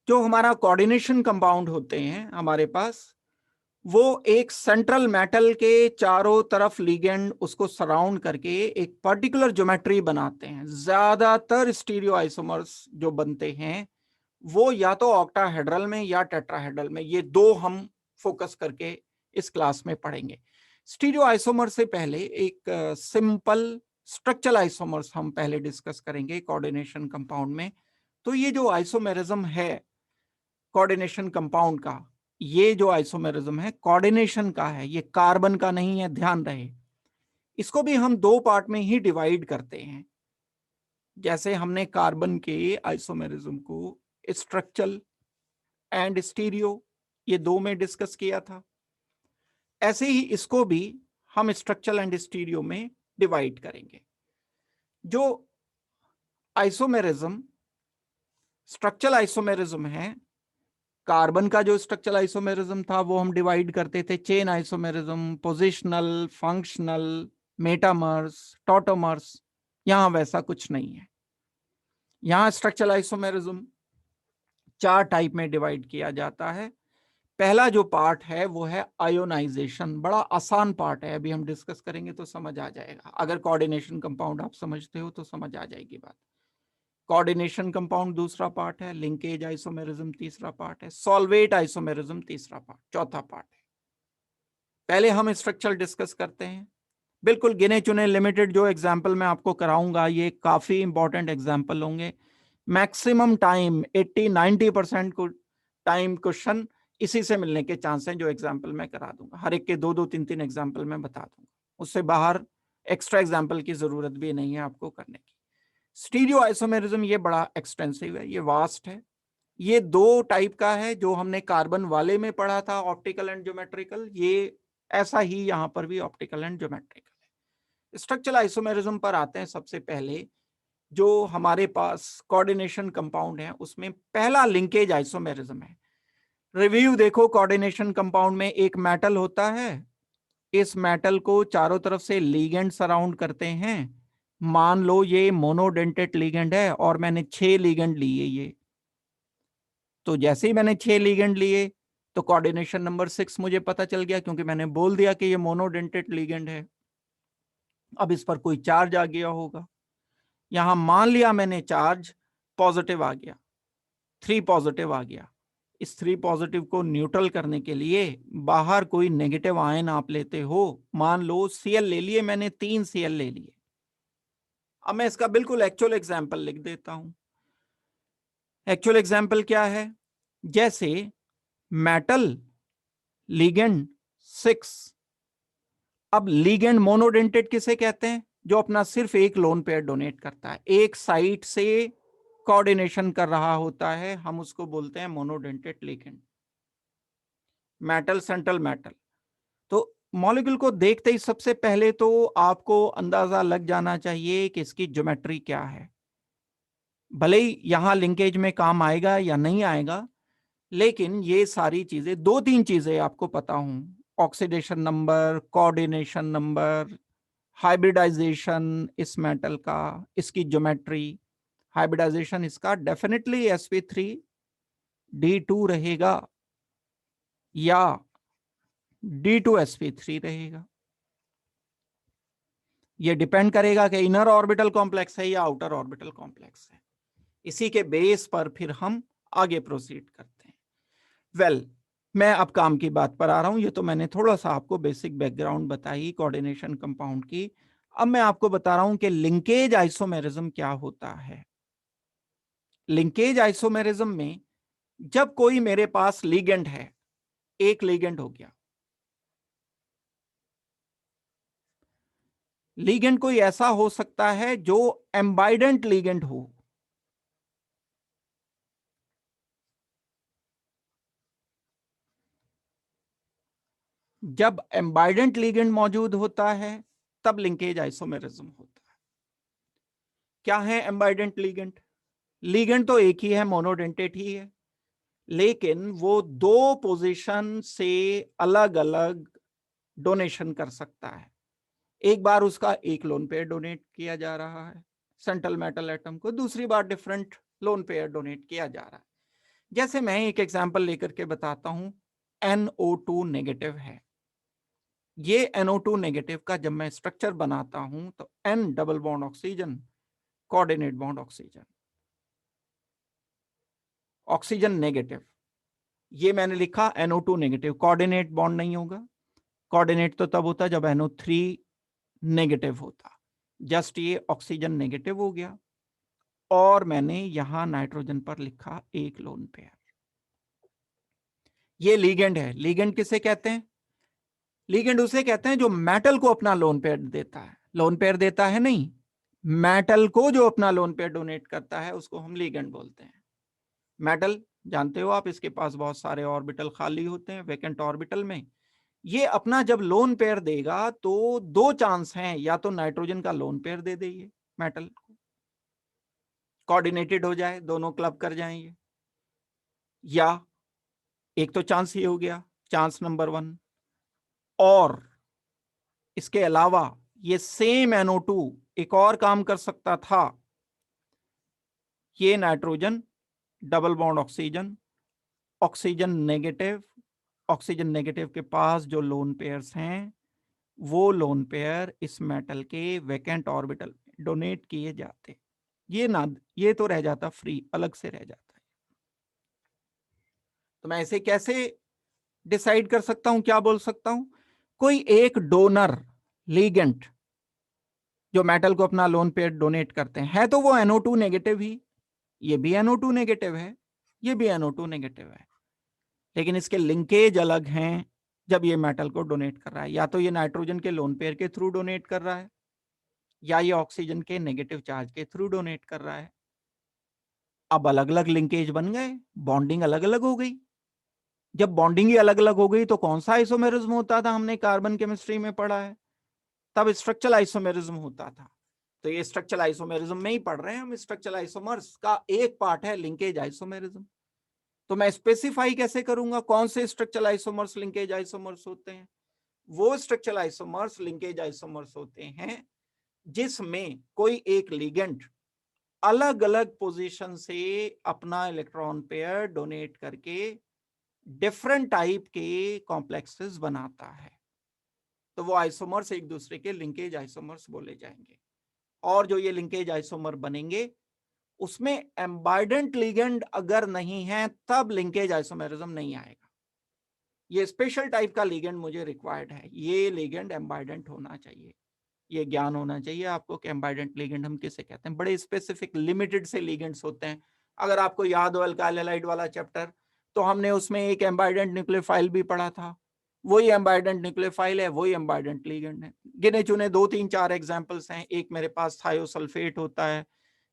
जो हमारा coordination compound होते हैं हमारे पास, वो एक सेंट्रल मेटल के चारों तरफ लिगेंड उसको सराउंड करके एक पर्टिकुलर ज्योमेट्री बनाते हैं। ज्यादातर स्टीरियो आइसोमर्स जो बनते हैं वो या तो ऑक्टाहेड्रल में या टेट्राहेड्रल में, ये दो हम फोकस करके इस क्लास में पढ़ेंगे। स्टीरियो आइसोमर से पहले एक सिंपल स्ट्रक्चरल आइसोमर्स हम पहले डिस्कस करेंगे कोऑर्डिनेशन कंपाउंड में। तो ये जो आइसोमेरिज्म है कोऑर्डिनेशन कंपाउंड का, ये जो आइसोमेरिज्म है कोऑर्डिनेशन का है, ये कार्बन का नहीं है, ध्यान रहे। इसको भी हम दो पार्ट में ही डिवाइड करते हैं। जैसे हमने कार्बन के आइसोमेरिज्म को स्ट्रक्चरल एंड स्टीरियो ये दो में डिस्कस किया था, ऐसे ही इसको भी हम स्ट्रक्चरल एंड स्टीरियो में डिवाइड करेंगे। जो आइसोमेरिज्म स्ट्रक्चरल आइसोमेरिज्म है, कार्बन का जो स्ट्रक्चरल आइसोमेरिज्म था वो हम डिवाइड करते थे chain isomerism, positional, functional, metamers, tautomers. यहां वैसा कुछ नहीं है। यहां स्ट्रक्चरल आइसोमेरिज्म चार टाइप में डिवाइड किया जाता है। पहला जो पार्ट है वो है आयोनाइजेशन। बड़ा आसान पार्ट है, अभी हम डिस्कस करेंगे तो समझ आ जाएगा। अगर कोऑर्डिनेशन कंपाउंड आप समझते हो तो समझ आ जाएगी बात। कोऑर्डिनेशन कंपाउंड दूसरा पार्ट है, लिंकेज आइसोमेरिज्म तीसरा पार्ट है, सॉल्वेट आइसोमेरिज्म तीसरा पार्ट, चौथा पार्ट है। पहले हम स्ट्रक्चर डिस्कस करते हैं। बिल्कुल गिने चुने लिमिटेड जो एग्जाम्पल मैं आपको कराऊंगा ये काफी इंपॉर्टेंट एग्जाम्पल होंगे। मैक्सिमम टाइम 80-90% को टाइम क्वेश्चन इसी से मिलने के चांस हैं। जो एग्जाम्पल मैं करा दूंगा हर एक के दो दो तीन तीन एग्जाम्पल मैं बता दूंगा, उससे बाहर एक्स्ट्रा एग्जाम्पल की जरूरत भी नहीं है आपको करने की। स्टीरियो आइसोमेरिज्म ये बड़ा एक्सटेंसिव है, ये वास्ट है। ये दो टाइप का है, जो हमने कार्बन वाले में पढ़ा था ऑप्टिकल एंड ज्योमेट्रिकल, ये ऐसा ही यहां पर भी ऑप्टिकल एंड ज्योमेट्रिकल है। स्ट्रक्चरल आइसोमेरिज्म पर आते हैं। सबसे पहले जो हमारे पास कोऑर्डिनेशन कंपाउंड है उसमें पहला लिंकेज आइसोमेरिज्म है। रिव्यू देखो, कोऑर्डिनेशन कंपाउंड में एक मेटल होता है, इस मेटल को चारों तरफ से लिगेंड सराउंड करते हैं। मान लो ये मोनोडेंटेट लिगेंड है और मैंने 6 लिगेंड लिए। ये तो जैसे ही मैंने 6 लिगेंड लिए तो कोऑर्डिनेशन नंबर 6 मुझे पता चल गया, क्योंकि मैंने बोल दिया कि ये मोनोडेंटेट लिगेंड है। अब इस पर कोई चार्ज आ गया होगा, यहां मान लिया मैंने चार्ज पॉजिटिव आ गया, 3 पॉजिटिव आ गया। इस 3 पॉजिटिव को न्यूट्रल करने के लिए बाहर कोई नेगेटिव आयन आप लेते हो। मान लो Cl ले लिए मैंने, 3 Cl ले लिए। अब मैं इसका बिल्कुल एक्चुअल एग्जाम्पल लिख देता हूं। एक्चुअल एग्जाम्पल क्या है? जैसे मेटल लिगेंड 6। अब लिगेंड मोनोडेंटेट किसे कहते हैं? जो अपना सिर्फ एक लोन पेयर डोनेट करता है, एक साइट से कोऑर्डिनेशन कर रहा होता है, हम उसको बोलते हैं monodentate ligand. Metal central metal. तो मॉलिक्यूल को देखते ही सबसे पहले तो आपको अंदाजा लग जाना चाहिए कि इसकी ज्योमेट्री क्या है। भले ही यहां लिंकेज में काम आएगा या नहीं आएगा, लेकिन ये सारी चीजें, दो तीन चीजें आपको पता हूं, oxidation number, coordination number, hybridization इस मेटल का, इसकी ज्योमेट्री। हाइब्रिडाइजेशन इसका डेफिनेटली sp3d2 रहेगा या d2sp3 रहेगा। ये डिपेंड करेगा कि इनर ऑर्बिटल कॉम्प्लेक्स है या आउटर ऑर्बिटल कॉम्प्लेक्स है। इसी के बेस पर फिर हम आगे प्रोसीड करते हैं। वेल, मैं अब काम की बात पर आ रहा हूं। ये तो मैंने थोड़ा सा आपको बेसिक बैकग्राउंड बताई कोऑर्डिनेशन कंपाउंड की। अब मैं आपको बता रहा हूं कि लिंकेज आइसोमेरिज्म क्या होता है। लिंकेज आइसोमेरिज्म में जब कोई मेरे पास लिगेंड है, एक लिगेंड हो गया, लिगेंड कोई ऐसा हो सकता है जो एम्बाइडेंट लिगेंड हो। जब एम्बाइडेंट लिगेंड मौजूद होता है तब लिंकेज आइसोमेरिज्म होता है। क्या है एम्बाइडेंट लिगेंड? लिगेंड तो एक ही है, मोनोडेंटेट ही है, लेकिन वो दो पोजीशन से अलग अलग डोनेशन कर सकता है। एक बार उसका एक लोन पेयर डोनेट किया जा रहा है सेंट्रल मेटल एटम को, दूसरी बार डिफरेंट लोन पेयर डोनेट किया जा रहा है। जैसे मैं एक एग्जांपल लेकर के बताता हूं, NO2 नेगेटिव है। ये NO2 नेगेटिव का जब मैं स्ट्रक्चर बनाता हूं तो N double bond oxygen, coordinate bond oxygen, oxygen negative, ये मैंने लिखा NO2 नेगेटिव, कोऑर्डिनेट बॉन्ड नहीं होगा। कोऑर्डिनेट तो तब होता जब NO3 नेगेटिव होता। जस्ट ये ऑक्सीजन नेगेटिव हो गया और मैंने यहां नाइट्रोजन पर लिखा एक लोन पेयर। ये लीगेंड है। लीगेंड किसे कहते हैं? लीगेंड उसे कहते हैं जो मेटल को अपना लोन पेयर देता है। लोन पेयर देता है नहीं, मेटल को जो अपना लोन पेयर डोनेट करता है उसको हम लीगेंड बोलते हैं। मेटल जानते हो आप, इसके पास बहुत सारे ऑर्बिटल खाली होते हैं वैकेंट ऑर्बिटल में। ये अपना जब लोन पेयर देगा तो दो चांस हैं, या तो नाइट्रोजन का लोन पेयर दे दे ये मेटल को, कोऑर्डिनेटेड हो जाए, दोनों क्लब कर जाएंगे, या एक तो चांस ये हो गया, चांस नंबर 1। और इसके अलावा ये सेम NO2 एक और काम कर सकता था। ये nitrogen double bond oxygen, oxygen negative, oxygen negative के पास जो लोन पेयर्स हैं वो लोन पेयर इस मेटल के वैकेंट ऑर्बिटल में डोनेट किए जाते। ये तो रह जाता फ्री, अलग से रह जाता है। तो मैं इसे कैसे डिसाइड कर सकता हूं, क्या बोल सकता हूं? कोई एक डोनर लीगेंट जो मेटल को अपना लोन पेयर डोनेट करते हैं, है तो वो NO2 नेगेटिव ही, ये भी NO2 नेगेटिव है, ये भी NO2 नेगेटिव है, लेकिन इसके लिंकेज अलग हैं। जब ये मेटल को डोनेट कर रहा है, या तो ये नाइट्रोजन के लोन पेयर के थ्रू डोनेट कर रहा है, या ये ऑक्सीजन के नेगेटिव चार्ज के थ्रू डोनेट कर रहा है। अब अलग अलग लिंकेज बन गए, बॉन्डिंग अलग अलग हो गई। जब बॉन्डिंग ही अलग अलग हो गई तो कौन सा आइसोमेरिज्म होता था, हमने कार्बन केमिस्ट्री में पढ़ा है, तब स्ट्रक्चरल आइसोमेरिज्म होता था। तो ये स्ट्रक्चरल आइसोमेरिज्म में ही पढ़ रहे हैं हम। स्ट्रक्चरल आइसोमर्स का एक पार्ट है लिंकेज आइसोमेरिज्म। तो मैं स्पेसिफाई कैसे करूंगा कौन से स्ट्रक्चरल आइसोमर्स लिंकेज आइसोमर्स होते हैं? वो स्ट्रक्चरल आइसोमर्स लिंकेज आइसोमर्स होते हैं जिसमें कोई एक लिगेंड अलग अलग पोजीशन से अपना इलेक्ट्रॉन पेयर डोनेट करके डिफरेंट टाइप के कॉम्प्लेक्सेस बनाता है। तो वो आइसोमर्स एक दूसरे के लिंकेज आइसोमर्स बोले जाएंगे। और जो ये लिंकेज आइसोमर बनेंगे उसमें एम्बाइडेंट लिगेंड अगर नहीं है तब लिंकेज आइसोमेरिज्म नहीं आएगा। ये स्पेशल टाइप का लिगेंड मुझे रिक्वायर्ड है, ये लिगेंड एम्बाइडेंट होना चाहिए। ये ज्ञान होना चाहिए आपको कि एम्बाइडेंट लिगेंड हम किसे कहते हैं। बड़े स्पेसिफिक लिमिटेड से लिगेंड्स होते हैं। अगर आपको याद हो अल्काइल हैलाइड वाला चैप्टर, तो हमने उसमें एक एम्बाइडेंट न्यूक्लियोफाइल भी पढ़ा था। वही एम्बाइडेंट न्यूक्लियोफाइल है, वही एम्बाइडेंट लिगेंड है। गिने चुने 2-3-4 एग्जांपल्स हैं। एक मेरे पास थायोसल्फेट होता है,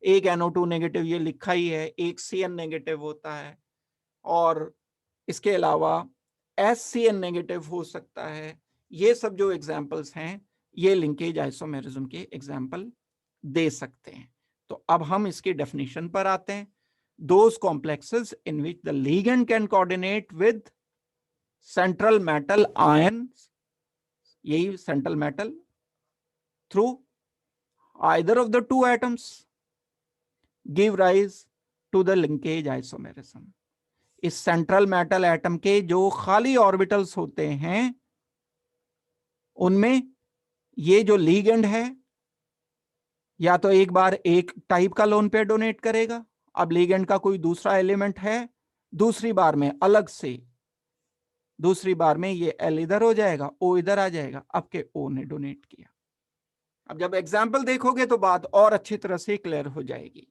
एक NO2 नेगेटिव, ये लिखा ही है, एक CN नेगेटिव होता है, और इसके अलावा SCN नेगेटिव हो सकता है। ये सब जो एग्जांपल्स हैं ये लिंकेज आइसोमेरिज्म के एग्जाम्पल दे सकते हैं। तो अब हम इसकी डेफिनेशन पर आते हैं। Those complexes in which the ligand can coordinate with central metal ions, यही central metal, through either of the two atoms give rise to the linkage isomerism. इस सेंट्रल मेटल एटम के जो खाली ऑर्बिटल्स होते हैं उनमें ये जो लीगेंड है या तो एक बार एक टाइप का लोन पेयर डोनेट करेगा, अब लीगेंड का कोई दूसरा एलिमेंट है, दूसरी बार में अलग से, दूसरी बार में ये L इधर हो जाएगा, O इधर आ जाएगा, अब के O ने डोनेट किया। अब जब एग्जाम्पल देखोगे तो बात और अच्छी तरह से क्लियर हो जाएगी।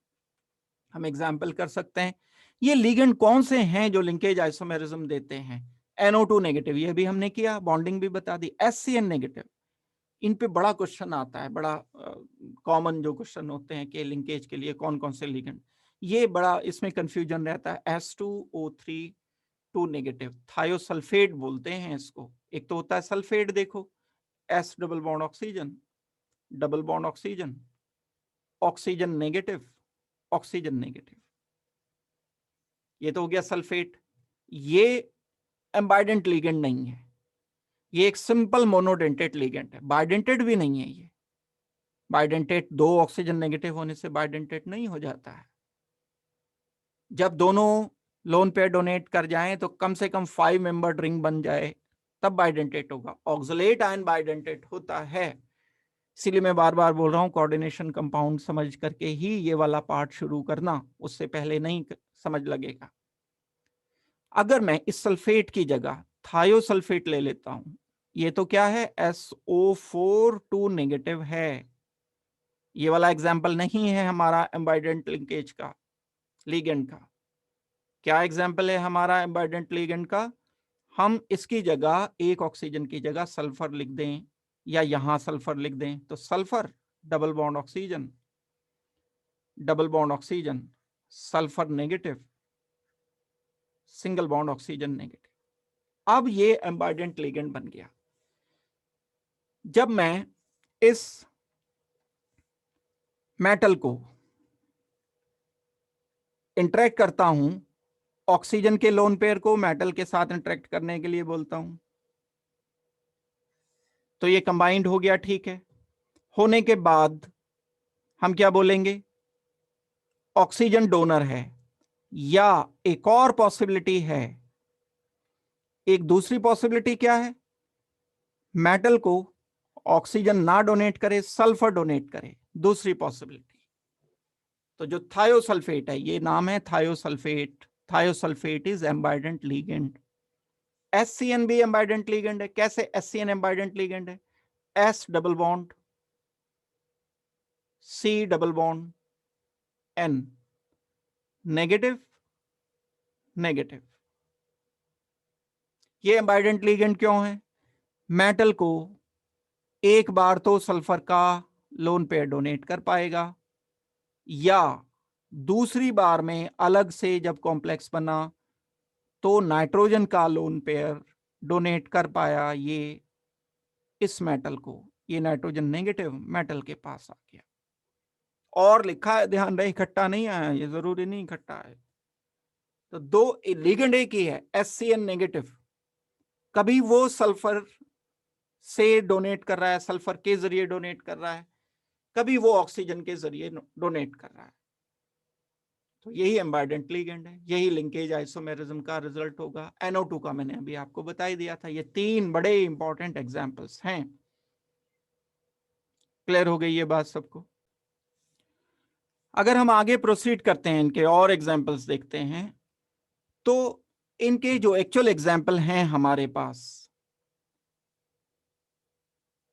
हम एग्जाम्पल कर सकते हैं। ये लीगेंड कौन से हैं जो लिंकेज आइसोमेरिज्म देते हैं? NO2 नेगेटिव, ये भी हमने किया, बॉन्डिंग भी बता दी। SCN नेगेटिव, इन पे बड़ा क्वेश्चन आता है, बड़ा कॉमन जो क्वेश्चन होते हैं कि लिंकेज के लिए कौन कौन से लिगेंड, ये बड़ा इसमें कंफ्यूजन रहता है। S2O3 2 नेगेटिव, थायोसल्फेट बोलते हैं इसको। एक तो होता है सल्फेट, देखो S double bond oxygen, double bond oxygen, oxygen negative, oxygen negative, ये तो हो गया सल्फेट। ये एम्बाइडेंट लिगेंड नहीं है, ये एक सिंपल मोनोडेंटेट लिगेंड है, बाइडेंटेट भी नहीं है। ये बाइडेंटेट, दो ऑक्सीजन नेगेटिव होने से बाइडेंटेट नहीं हो जाता है। जब दोनों लोन पेयर डोनेट कर जाएं तो कम से कम 5 मेंबर रिंग बन जाए, तब बाइडेंटेट होगा। ऑक्सलेट आयन बाइडेंटेट होता है। इसीलिए मैं बार बार बोल रहा हूं कोऑर्डिनेशन कंपाउंड समझ करके ही ये वाला पार्ट शुरू करना, उससे पहले नहीं समझ लगेगा। अगर मैं इस सल्फेट की जगह थायोसल्फेट ले लेता हूं, ये तो क्या है, SO4 2 नेगेटिव है। ये वाला एग्जाम्पल नहीं है हमारा एम्बाइडेंट लिंकेज का, लिगेंड का। क्या एग्जाम्पल है हमारा एम्बाइडेंट लिगेंड का? हम इसकी जगह एक ऑक्सीजन की जगह सल्फर लिख दें, या यहां सल्फर लिख दें, तो sulphur double bond oxygen, double bond oxygen, sulphur negative, single bond oxygen negative. अब ये एम्बाइडेंट लिगेंड बन गया। जब मैं इस मेटल को इंटरेक्ट करता हूं, ऑक्सीजन के लोन पेयर को मेटल के साथ इंटरेक्ट करने के लिए बोलता हूं, तो ये कंबाइंड हो गया, ठीक है। होने के बाद हम क्या बोलेंगे, ऑक्सीजन डोनर है। या एक और पॉसिबिलिटी है, एक दूसरी पॉसिबिलिटी क्या है, मेटल को ऑक्सीजन ना डोनेट करे, सल्फर डोनेट करे, दूसरी पॉसिबिलिटी। तो जो थायोसल्फेट है, ये नाम है thiosulphate. Thiosulphate is ambidentate ligand. SCN भी एम्बाइडेंट लिगेंड है। कैसे SCN एम्बाइडेंट लिगेंड है? S double bond, C double bond, N, negative negative. ये एम्बाइडेंट लिगेंड क्यों है? मेटल को एक बार तो सल्फर का लोन पेयर डोनेट कर पाएगा, या दूसरी बार में अलग से जब कॉम्प्लेक्स बना तो नाइट्रोजन का लोन पेयर डोनेट कर पाया ये इस मेटल को। ये नाइट्रोजन नेगेटिव मेटल के पास आ गया। और लिखा है, ध्यान रहे, इकट्ठा नहीं आया, ये जरूरी नहीं इकट्ठा है। तो दो लिगेंड एक ही है, SCN नेगेटिव। कभी वो सल्फर से डोनेट कर रहा है, सल्फर के जरिए डोनेट कर रहा है, कभी वो ऑक्सीजन के जरिए डोनेट कर रहा है। तो यही एम्बाइडेंट लिगेंड है, यही लिंकेज आइसोमेरिज्म का रिजल्ट होगा। NO2 का मैंने अभी आपको बता ही दिया था। ये तीन बड़े इंपॉर्टेंट एग्जांपल्स हैं। क्लियर हो गई ये बात सबको? अगर हम आगे प्रोसीड करते हैं, इनके और एग्जांपल्स देखते हैं, तो इनके जो एक्चुअल एग्जांपल हैं हमारे पास,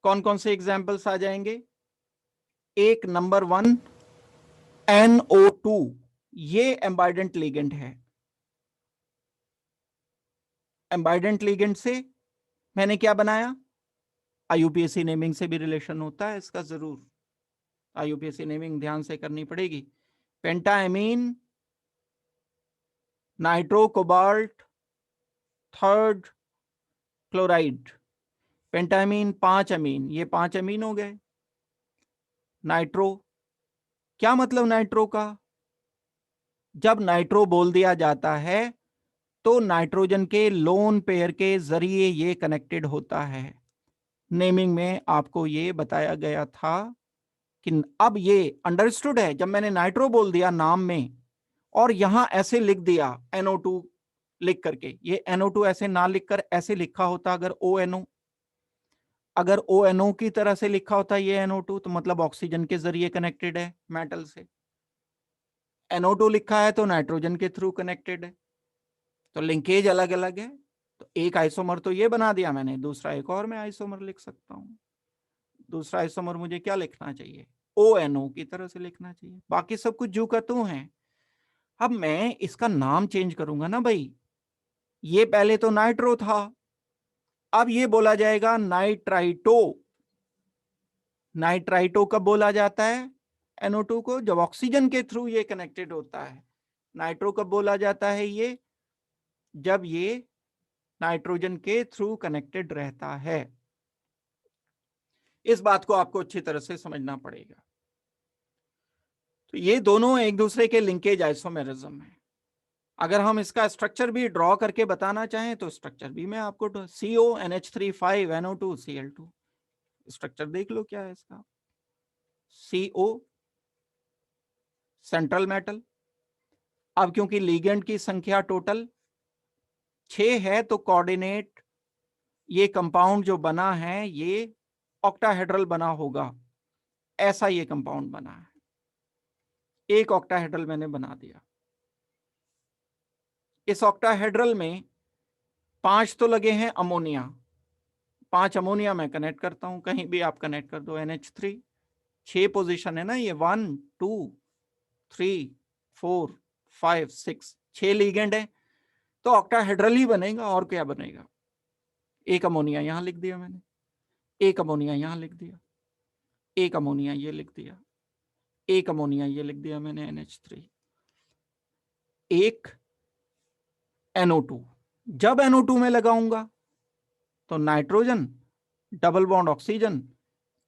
कौन कौन से एग्जांपल्स आ जाएंगे? एक नंबर 1 NO2, ये एम्बाइडेंट लिगेंड है। एम्बाइडेंट लिगेंड से मैंने क्या बनाया? IUPAC नेमिंग से भी रिलेशन होता है इसका, जरूर IUPAC नेमिंग ध्यान से करनी पड़ेगी। Pentaammine, nitro cobalt, third chloride. Pentaammine 5 amine, ये 5 अमीन हो गए। नाइट्रो, क्या मतलब नाइट्रो का? जब नाइट्रो बोल दिया जाता है तो नाइट्रोजन के लोन पेयर के जरिए ये कनेक्टेड होता है। नेमिंग में आपको ये बताया गया था कि अब ये अंडरस्टूड है। जब मैंने नाइट्रो बोल दिया नाम में और यहां ऐसे लिख दिया NO2 लिख करके, ये NO2 ऐसे ना लिखकर ऐसे लिखा होता, अगर ONO, अगर ONO की तरह से लिखा होता ये NO2, तो मतलब ऑक्सीजन के जरिए कनेक्टेड है मेटल से। NO2 लिखा है तो नाइट्रोजन के थ्रू कनेक्टेड है, तो लिंकेज अलग अलग है। तो एक आइसोमर तो ये बना दिया मैंने, दूसरा एक और मैं आइसोमर लिख सकता हूं। दूसरा आइसोमर मुझे क्या लिखना चाहिए? ONO की तरह से लिखना चाहिए। बाकी सब कुछ जो का त्यों है। अब मैं इसका नाम चेंज करूंगा ना भाई, ये पहले तो नाइट्रो था, अब ये बोला जाएगा नाइट्राइटो। नाइट्राइटो कब बोला जाता है NO2 को? जब ऑक्सीजन के थ्रू ये कनेक्टेड होता है। नाइट्रो कब बोला जाता है ये? जब ये नाइट्रोजन के थ्रू कनेक्टेड रहता है। इस बात को आपको अच्छी तरह से समझना पड़ेगा। तो ये दोनों एक दूसरे के लिंकेज आइसोमेरिज्म है। अगर हम इसका स्ट्रक्चर भी ड्रॉ करके बताना चाहें तो स्ट्रक्चर भी मैं आपको CONH3 5NO2 Cl2 स्ट्रक्चर देख लो क्या है इसका। CO सेंट्रल मेटल, अब क्योंकि लिगेंड की संख्या टोटल 6 है तो कोऑर्डिनेट ये कंपाउंड जो बना है ये ऑक्टाहेड्रल बना होगा, ऐसा ये कंपाउंड बना है। एक ऑक्टाहेड्रल मैंने बना दिया। इस ऑक्टाहेड्रल में 5 तो लगे हैं अमोनिया, 5 अमोनिया मैं कनेक्ट करता हूं, कहीं भी आप कनेक्ट कर दो NH3। 6 पोजीशन है ना ये, 1 2 3 4 5 6, 6 लिगेंड है तो ऑक्टाहेड्रल ही बनेगा, और क्या बनेगा। एक अमोनिया यहां लिख दिया मैंने, एक अमोनिया यहां लिख दिया, एक अमोनिया ये लिख दिया, एक अमोनिया ये लिख दिया मैंने NH3, एक NO2। जब NO2 में लगाऊंगा तो nitrogen double bond oxygen,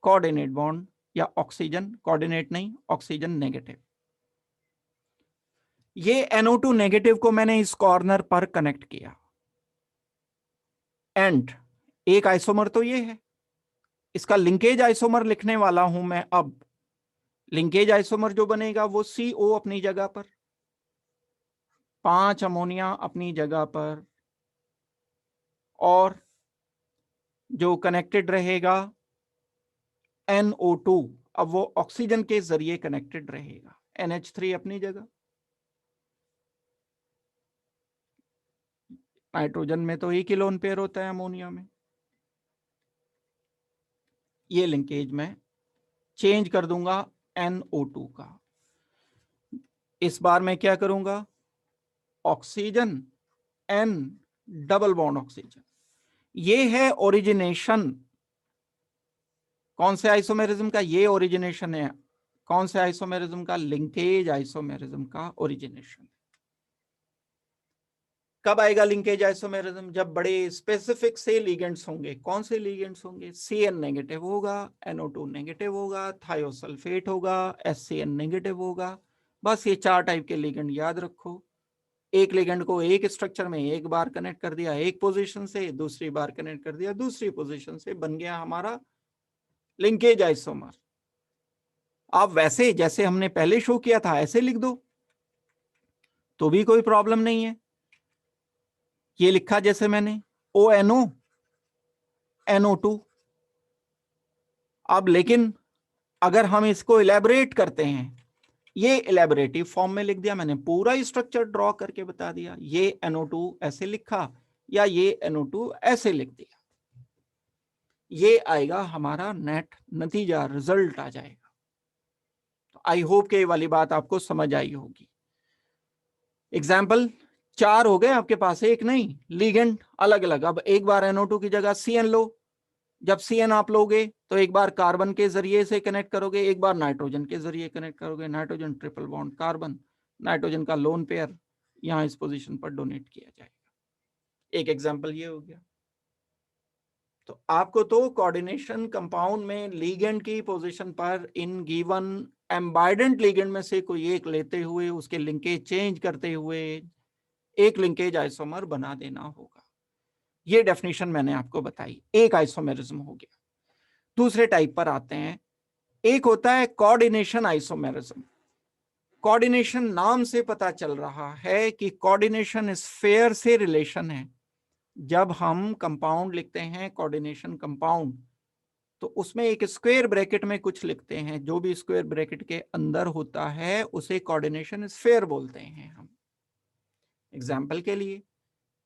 coordinate bond, या ऑक्सीजन कोऑर्डिनेट नहीं, ऑक्सीजन नेगेटिव। ये NO2 नेगेटिव को मैंने इस कॉर्नर पर कनेक्ट किया, एंड एक आइसोमर तो ये है, इसका लिंकेज आइसोमर लिखने वाला हूं मैं। अब लिंकेज आइसोमर जो बनेगा वो CO अपनी जगह पर, 5 अमोनिया अपनी जगह पर, और जो कनेक्टेड रहेगा NO2, अब वो ऑक्सीजन के जरिए कनेक्टेड रहेगा। NH3 अपनी जगह, नाइट्रोजन में तो 1 लोन पेयर होता है, अमोनिया में। ये लिंकेज मैं चेंज कर दूंगा NO2 का। इस बार मैं क्या करूंगा, oxygen N double bond oxygen. ये है ओरिजिनेशन कौन से आइसोमेरिज्म का, ये ओरिजिनेशन है कौन से आइसोमेरिज्म का, लिंकेज आइसोमेरिज्म का ओरिजिनेशन। कब आएगा लिंकेज आइसोमेरिज्म, जब बड़े स्पेसिफिक से लिगेंड्स होंगे। कौन से लिगेंड्स होंगे, CN नेगेटिव होगा, NO2 नेगेटिव होगा, थायोसल्फेट होगा, SCN नेगेटिव होगा। बस ये 4 टाइप के लिगेंड याद रखो। एक लिगेंड को एक स्ट्रक्चर में एक बार कनेक्ट कर दिया एक पोजीशन से, दूसरी बार कनेक्ट कर दिया दूसरी पोजीशन से, बन गया हमारा लिंकेज आइसोमर। आप वैसे जैसे हमने पहले शो किया था ऐसे लिख दो तो भी कोई प्रॉब्लम नहीं है। ये लिखा जैसे मैंने ONO NO2। अब लेकिन अगर हम इसको इलेबोरेट करते हैं, ये इलेबोरेटिव फॉर्म में लिख दिया मैंने, पूरा स्ट्रक्चर ड्रॉ करके बता दिया, ये NO2 ऐसे लिखा या ये NO2 ऐसे लिख दिया, ये आएगा हमारा नेट नतीजा, रिजल्ट आ जाएगा। तो आई होप कि ये वाली बात आपको समझ आई होगी। एग्जाम्पल 4 हो गए आपके पास, एक नहीं, लिगेंड अलग अलग। अब एक बार NO2 की जगह CN लो, जब CN आप लोगे तो एक बार कार्बन के जरिए से कनेक्ट करोगे, एक बार नाइट्रोजन के जरिए कनेक्ट करोगे, nitrogen triple bond carbon, nitrogen का लोन पेयर यहां इस पोजीशन पर डोनेट किया जाएगा। एक एग्जांपल ये हो गया। तो आपको तो कोऑर्डिनेशन कंपाउंड में लिगेंड की पोजीशन पर इन गिवन एम्बाइडेंट लिगेंड में से कोई एक लेते हुए उसके लिंकेज चेंज करते हुए एक लिंकेज आइसोमर बना देना होगा। ये डेफिनेशन मैंने आपको बताई, एक आइसोमेरिज्म हो गया। दूसरे टाइप पर आते हैं, एक होता है कोऑर्डिनेशन आइसोमेरिज्म। कोऑर्डिनेशन नाम से पता चल रहा है कि कोऑर्डिनेशन स्फेयर से रिलेशन है। जब हम कंपाउंड लिखते हैं कोऑर्डिनेशन कंपाउंड, तो उसमें एक स्क्वायर ब्रैकेट में कुछ लिखते हैं, जो भी स्क्वायर ब्रैकेट के अंदर होता है उसे कोऑर्डिनेशन स्फेयर बोलते हैं हम। एग्जाम्पल के लिए,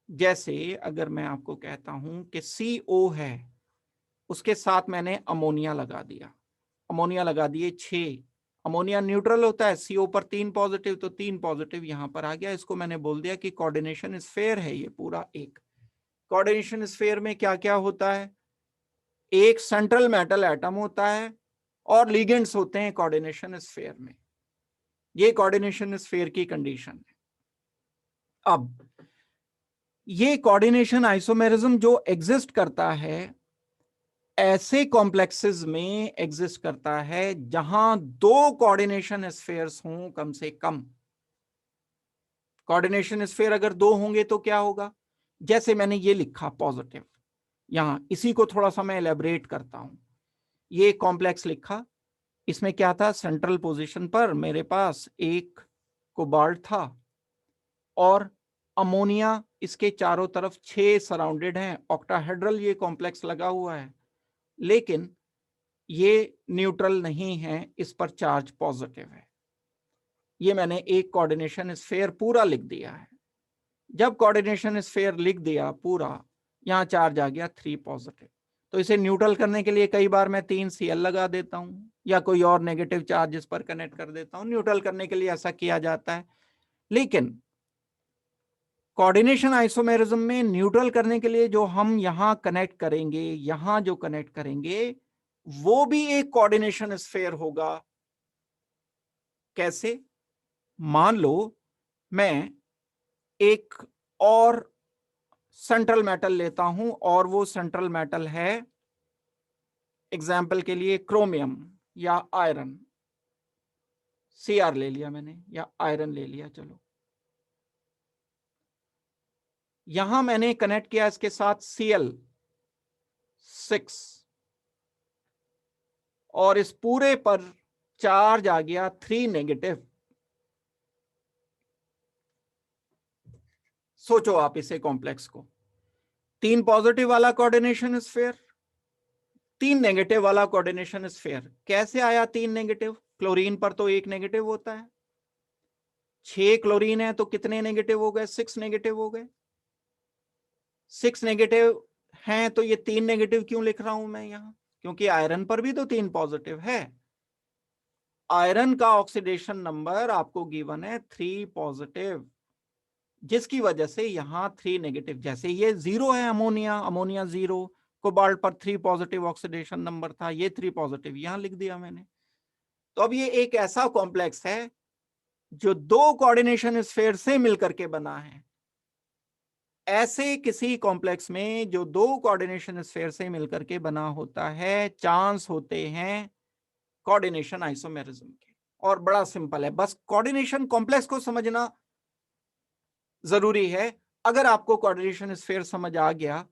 जैसे अगर मैं आपको कहता हूं कि CO है, उसके साथ मैंने अमोनिया लगा दिया, अमोनिया लगा दिए 6, अमोनिया न्यूट्रल होता है, CO पर 3 पॉजिटिव, तो 3 पॉजिटिव यहां पर आ गया। इसको मैंने बोल दिया कि कोऑर्डिनेशन स्फेयर है ये पूरा एक। कोऑर्डिनेशन स्फेयर में क्या क्या होता है, एक सेंट्रल मेटल एटम होता है और लिगेंड्स होते हैं कोऑर्डिनेशन स्फेयर में। ये कोऑर्डिनेशन स्फेयर की कंडीशन है। अब ये कोऑर्डिनेशन आइसोमेरिज्म जो एग्जिस्ट करता है ऐसे कॉम्प्लेक्सेस में एग्जिस्ट करता है जहां 2 कोऑर्डिनेशन स्फेयर्स हों कम से कम। कोऑर्डिनेशन स्फेयर अगर 2 होंगे तो क्या होगा, जैसे मैंने ये लिखा पॉजिटिव, यहां इसी को थोड़ा सा मैं एलेबरेट करता हूं। ये कॉम्प्लेक्स लिखा, इसमें क्या था, सेंट्रल पोजीशन पर मेरे पास एक कोबाल्ट था और अमोनिया इसके चारों तरफ 6 सराउंडेड हैं, ऑक्टाहेड्रल ये कॉम्प्लेक्स लगा हुआ है, लेकिन ये न्यूट्रल नहीं है, इस पर चार्ज पॉजिटिव है। ये मैंने एक कोऑर्डिनेशन स्फीयर पूरा लिख दिया है। जब कोऑर्डिनेशन स्फीयर लिख दिया पूरा, यहां चार्ज आ गया 3 पॉजिटिव, तो इसे न्यूट्रल करने के लिए कई बार मैं 3 Cl लगा देता हूं या कोई और नेगेटिव चार्ज इस पर कनेक्ट कर देता हूं। न्यूट्रल करने के लिए ऐसा किया जाता है, लेकिन कोऑर्डिनेशन आइसोमेरिज्म में न्यूट्रल करने के लिए जो हम यहां कनेक्ट करेंगे, यहां जो कनेक्ट करेंगे, वो भी एक कोऑर्डिनेशन स्फीयर होगा। कैसे? मान लो मैं एक और सेंट्रल मेटल लेता हूं और वो सेंट्रल मेटल है एग्जाम्पल के लिए क्रोमियम या आयरन, Cr ले लिया मैंने या आयरन ले लिया। चलो, यहां मैंने कनेक्ट किया इसके साथ Cl6 और इस पूरे पर चार्ज आ गया 3 नेगेटिव। सोचो आप इसे कॉम्प्लेक्स को, 3 पॉजिटिव वाला कोऑर्डिनेशन स्फीयर, 3 नेगेटिव वाला कोऑर्डिनेशन स्फीयर। कैसे आया 3 नेगेटिव? क्लोरीन पर तो 1 नेगेटिव होता है, 6 क्लोरीन है तो कितने नेगेटिव हो गए? 6 नेगेटिव हो गए। 6 नेगेटिव हैं तो ये 3 नेगेटिव क्यों लिख रहा हूं मैं यहां? क्योंकि आयरन पर भी तो 3 पॉजिटिव है। आयरन का ऑक्सीडेशन नंबर आपको गिवन है 3 पॉजिटिव, जिसकी वजह से यहां 3 नेगेटिव। जैसे ये 0 है, अमोनिया 0, कोबाल्ट पर 3 पॉजिटिव ऑक्सीडेशन नंबर था, ये 3 पॉजिटिव यहां लिख दिया मैंने। तो अब ये एक ऐसा कॉम्प्लेक्स है जो 2 कोऑर्डिनेशन स्फीयर से मिलकर के बना है। ऐसे किसी कॉम्प्लेक्स में जो 2 कोऑर्डिनेशन स्फीयर से मिलकर के बना होता है, चांस होते हैं कोऑर्डिनेशन आइसोमेरिज्म के। और बड़ा सिंपल है, बस कोऑर्डिनेशन कॉम्प्लेक्स को समझना जरूरी है। अगर आपको कोऑर्डिनेशन स्फीयर समझ आ गया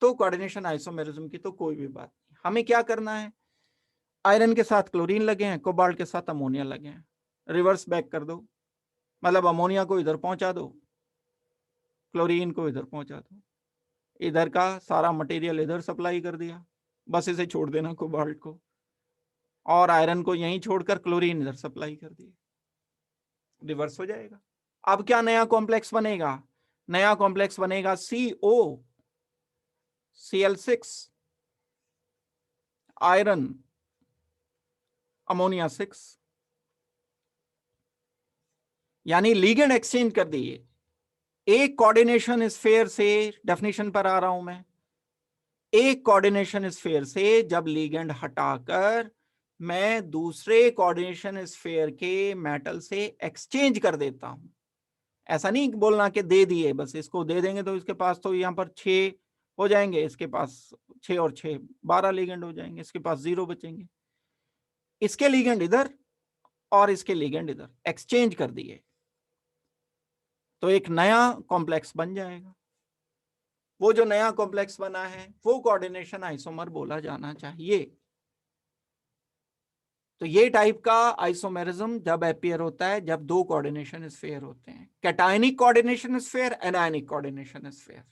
तो कोऑर्डिनेशन आइसोमेरिज्म की तो कोई भी बात नहीं। हमें क्या करना है? आयरन के साथ क्लोरीन लगे हैं, कोबाल्ट के साथ अमोनिया लगे हैं, रिवर्स बैक कर दो, मतलब अमोनिया को इधर पहुंचा दो, क्लोरीन को इधर पहुंचा दो, इधर का सारा मटेरियल इधर सप्लाई कर दिया, बस इसे छोड़ देना कोबाल्ट को, और आयरन को यहीं छोड़कर क्लोरीन इधर सप्लाई कर दिया, रिवर्स हो जाएगा। अब क्या नया कॉम्प्लेक्स बनेगा? नया कॉम्प्लेक्स बनेगा CO Cl6 आयरन अमोनिया 6, यानी लीगेंड एक्सचेंज कर दिए। एक कोऑर्डिनेशन स्फीयर से, डेफिनेशन पर आ रहा हूं मैं, एक कोऑर्डिनेशन स्फीयर से जब लीगेंड हटाकर मैं दूसरे कोऑर्डिनेशन स्फीयर के मेटल से एक्सचेंज कर देता हूं। ऐसा नहीं बोलना कि दे दिए, बस इसको दे देंगे तो इसके पास तो यहां पर 6 हो जाएंगे, इसके पास 6 और 6 12 लीगेंड हो जाएंगे, इसके पास 0 बचेंगे। इसके लीगेंड इधर और इसके लीगेंड इधर एक्सचेंज कर दिए तो एक नया कॉम्प्लेक्स बन जाएगा। वो जो नया कॉम्प्लेक्स बना है वो कोऑर्डिनेशन आइसोमर बोला जाना चाहिए। तो ये टाइप का आइसोमेरिज्म जब अपीयर होता है जब 2 कोऑर्डिनेशन स्फीयर होते हैं, cationic coordination sphere, anionic coordination sphere.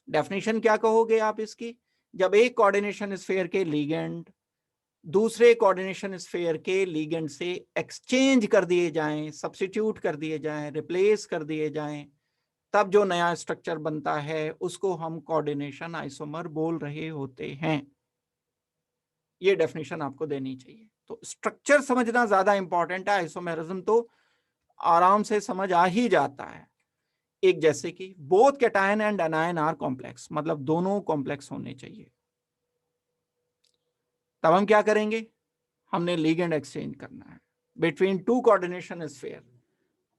Definition क्या कहोगे आप इसकी? जब एक कोऑर्डिनेशन स्फीयर के लीगेंड दूसरे कोऑर्डिनेशन स्फीयर के लीगेंड से एक्सचेंज कर दिए जाएं, सब्स्टिट्यूट कर दिए जाएं, रिप्लेस कर दिए जाएं, तब जो नया स्ट्रक्चर बनता है उसको हम कोऑर्डिनेशन आइसोमर बोल रहे होते हैं। ये डेफिनेशन आपको देनी चाहिए। तो स्ट्रक्चर समझना ज्यादा इंपॉर्टेंट है, आइसोमेरिज्म तो आराम से समझ आ ही जाता है। एक जैसे कि both cation and anion are complex, मतलब दोनों कॉम्प्लेक्स होने चाहिए। तब हम क्या करेंगे? हमने लीगेंड एक्सचेंज करना है बिटवीन 2 कोऑर्डिनेशन स्फीयर,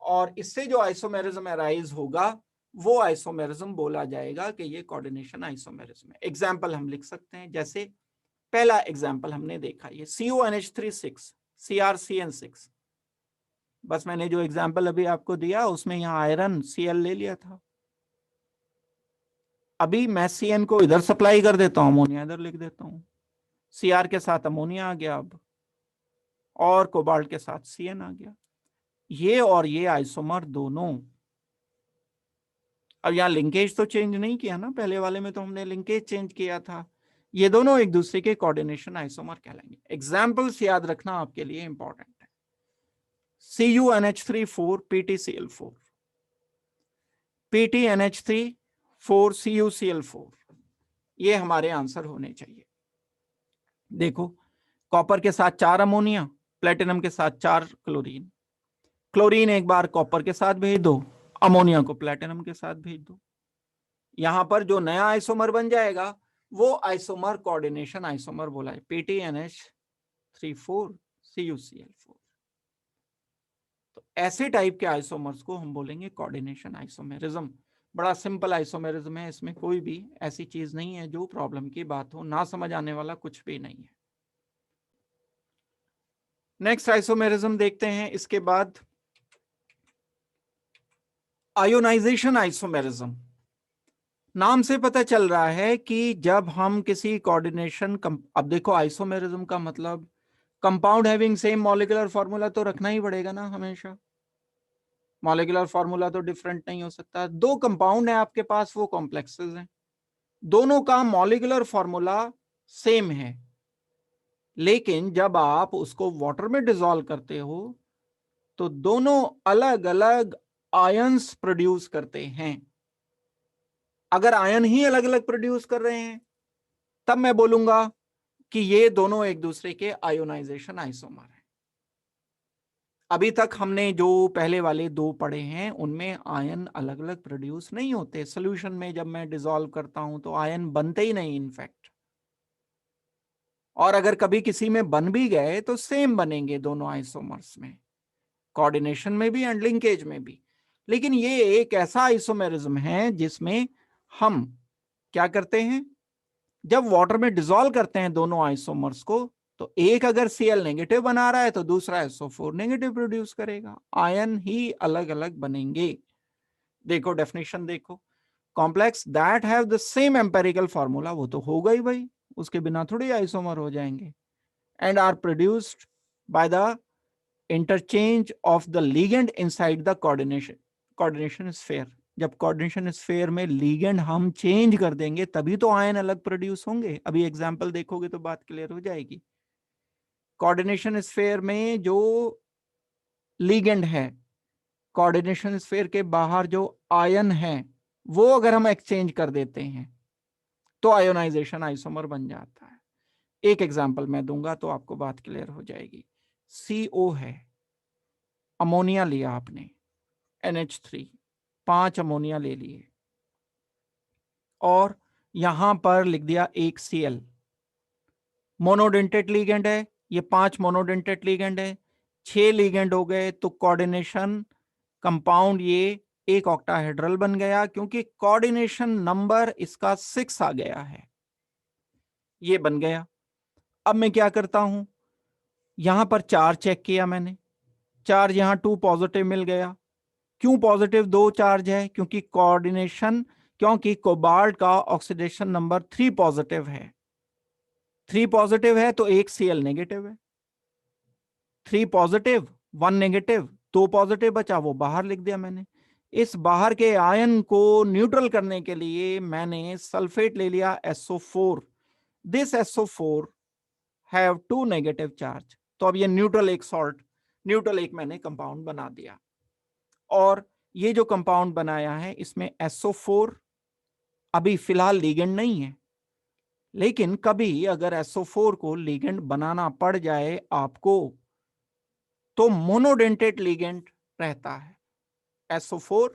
और इससे जो आइसोमेरिज्म अराइज होगा वो आइसोमेरिज्म बोला जाएगा कि ये कोऑर्डिनेशन आइसोमेरिज्म है। एग्जांपल हम लिख सकते हैं, जैसे पहला एग्जांपल हमने देखा, ये CONH3 CrCN6। बस मैंने जो एग्जांपल अभी आपको दिया उसमें यहां आयरन Cl ले लिया था, अभी मैं Cn को इधर सप्लाई कर देता हूं, अमोनिया इधर लिख देता हूं, Cr के साथ अमोनिया आ गया अब, और कोबाल्ट के साथ Cn आ गया। ये और ये आइसोमर दोनों, अब यहाँ लिंकेज तो चेंज नहीं किया ना, पहले वाले में तो हमने लिंकेज चेंज किया था। ये दोनों एक दूसरे के कोऑर्डिनेशन आइसोमर कहलाएंगे। एग्जाम्पल्स याद रखना आपके लिए इंपॉर्टेंट है। CuNH3 4 PtCl4, PtNH3 4 CuCl4, ये हमारे आंसर होने चाहिए। देखो, कॉपर के साथ 4 अमोनिया, प्लेटिनम के साथ 4 क्लोरीन। क्लोरीन एक बार कॉपर के साथ भेज दो, अमोनिया को प्लेटिनम के साथ भेज दो। यहां पर जो नया आइसोमर बन जाएगा वो आइसोमर कोऑर्डिनेशन आइसोमर बोला है, PtNH3 4 CuCl4। तो ऐसे टाइप के आइसोमर्स को हम बोलेंगे कोऑर्डिनेशन आइसोमेरिज्म। बड़ा सिंपल आइसोमेरिज्म है, इसमें कोई भी ऐसी चीज नहीं है जो प्रॉब्लम की बात हो, ना समझ आने वाला कुछ भी नहीं है। नेक्स्ट आइसोमेरिज्म देखते हैं। इसके बाद आयोनाइजेशन आइसोमेरिज्म। नाम से पता चल रहा है कि जब हम किसी कोऑर्डिनेशन, अब देखो आइसोमेरिज्म का मतलब compound having same molecular formula तो रखना ही पड़ेगा ना हमेशा, मॉलिक्यूलर फॉर्मूला तो डिफरेंट नहीं हो सकता। दो कंपाउंड है आपके पास, वो कॉम्प्लेक्सेस हैं, दोनों का मॉलिक्यूलर फॉर्मूला सेम है, लेकिन जब आप उसको वाटर में डिसॉल्व करते हो तो दोनों अलग अलग आयंस प्रोड्यूस करते हैं। अगर आयन ही अलग अलग प्रोड्यूस कर रहे हैं तब मैं बोलूंगा कि ये दोनों एक दूसरे के आयोनाइजेशन आइसोमर हैं। अभी तक हमने जो पहले वाले दो पढ़े हैं उनमें आयन अलग अलग प्रोड्यूस नहीं होते। सॉल्यूशन में जब मैं डिसॉल्व करता हूं तो आयन बनते ही नहीं इनफैक्ट, और अगर कभी किसी में बन भी गए तो सेम बनेंगे दोनों आइसोमर्स में, कोऑर्डिनेशन में भी एंड लिंकेज में भी। लेकिन ये एक ऐसा आइसोमेरिज्म है जिसमें हम क्या करते हैं, जब वाटर में डिसॉल्व करते हैं दोनों आइसोमर्स को, तो एक अगर Cl नेगेटिव बना रहा है तो दूसरा SO4 नेगेटिव प्रोड्यूस करेगा, आयन ही अलग अलग बनेंगे। देखो डेफिनेशन देखो, complex that have the same empirical formula, वो तो होगा ही भाई, उसके बिना थोड़ी आइसोमर हो जाएंगे, and are produced by the interchange of the ligand inside the coordination sphere. जब कोऑर्डिनेशन स्फीयर में लीगेंड हम चेंज कर देंगे तभी तो आयन अलग प्रोड्यूस होंगे। अभी एग्जांपल देखोगे तो बात क्लियर हो जाएगी। कोऑर्डिनेशन स्फीयर में जो लीगेंड है, कोऑर्डिनेशन स्फीयर के बाहर जो आयन है, वो अगर हम एक्सचेंज कर देते हैं तो आयोनाइजेशन आइसोमर बन जाता है। एक एग्जांपल मैं दूंगा तो आपको बात क्लियर हो जाएगी। CO है, अमोनिया लिया आपने, NH3, 5 अमोनिया ले लिए और यहां पर लिख दिया एक Cl। मोनोडेंटेट लीगेंड है, ये 5 मोनोडेंटेट लीगेंड है, 6 लीगेंड हो गए तो कोऑर्डिनेशन कंपाउंड ये एक ऑक्टाहेड्रल बन गया, क्योंकि कोऑर्डिनेशन नंबर इसका 6 आ गया है, ये बन गया। अब मैं क्या करता हूं, यहां पर चार्ज चेक किया मैंने, चार्ज यहां 2 पॉजिटिव मिल गया। क्यों पॉजिटिव 2 चार्ज है, क्योंकि कोऑर्डिनेशन, क्योंकि कोबाल्ट का ऑक्सीडेशन नंबर 3 पॉजिटिव है। 3 पॉजिटिव है तो एक Cl नेगेटिव है, 3 पॉजिटिव 1 नेगेटिव, 2 पॉजिटिव बचा, वो बाहर लिख दिया मैंने। इस बाहर के आयन को न्यूट्रल करने के लिए मैंने सल्फेट ले लिया SO4। This SO4 have 2 negative charge, तो अब ये न्यूट्रल एक सॉल्ट, न्यूट्रल एक मैंने कंपाउंड बना दिया। और ये जो कंपाउंड बनाया है इसमें SO4 अभी फिलहाल लीगेंड नहीं है, लेकिन कभी अगर SO4 को लीगेंड बनाना पड़ जाए आपको तो मोनोडेंटेट लीगेंड रहता है। SO4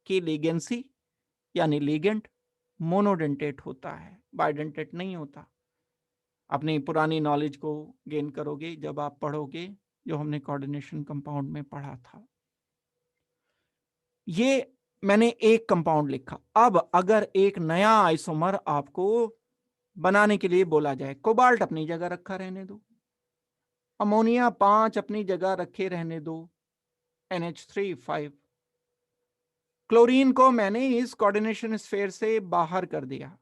की लीगेंसी यानी लीगेंड मोनोडेंटेट होता है, बाइडेंटेट नहीं होता। अपनी पुरानी नॉलेज को गेन करोगे जब आप पढ़ोगे जो हमने कोऑर्डिनेशन कंपाउंड में पढ़ा था। ये मैंने एक कंपाउंड लिखा। अब अगर एक नया आइसोमर आपको बनाने के लिए बोला जाए, कोबाल्ट अपनी जगह रखा रहने दो, अमोनिया 5 अपनी जगह रखे रहने दो, NH3 5, क्लोरीन को मैंने इस कोऑर्डिनेशन स्फीयर से बाहर कर दिया,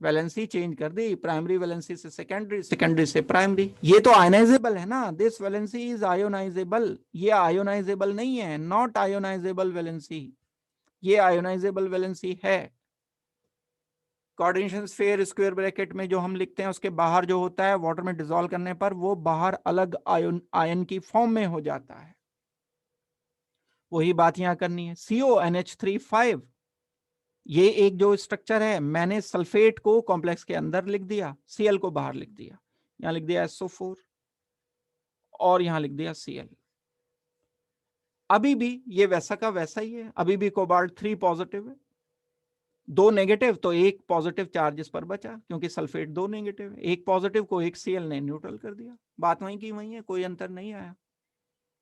वैलेंसी चेंज कर दी, प्राइमरी वैलेंसी से सेकेंडरी, सेकेंडरी से प्राइमरी। ये तो आयोनाइजेबल है ना, दिस वैलेंसी इज आयोनाइजेबल, ये आयोनाइजेबल नहीं है, नॉट आयोनाइजेबल वैलेंसी, ये आयोनाइजेबल वैलेंसी है। कोऑर्डिनेशन स्फीयर स्क्वायर ब्रैकेट में जो हम लिखते हैं उसके बाहर जो होता है वाटर में डिसॉल्व करने पर वो बाहर अलग आयन की फॉर्म में हो जाता है। वही बात यहां करनी है। CONH3 ये एक जो स्ट्रक्चर है, मैंने सल्फेट को कॉम्प्लेक्स के अंदर लिख दिया, Cl को बाहर लिख दिया, यहां लिख दिया SO4 और यहां लिख दिया Cl। अभी भी ये वैसा का वैसा ही है, अभी भी कोबाल्ट 3 पॉजिटिव है, 2 नेगेटिव, तो एक पॉजिटिव चार्ज इस पर बचा क्योंकि सल्फेट 2 नेगेटिव है, एक पॉजिटिव को एक Cl ने न्यूट्रल कर दिया। बात वहीं की वहीं है, कोई अंतर नहीं आया।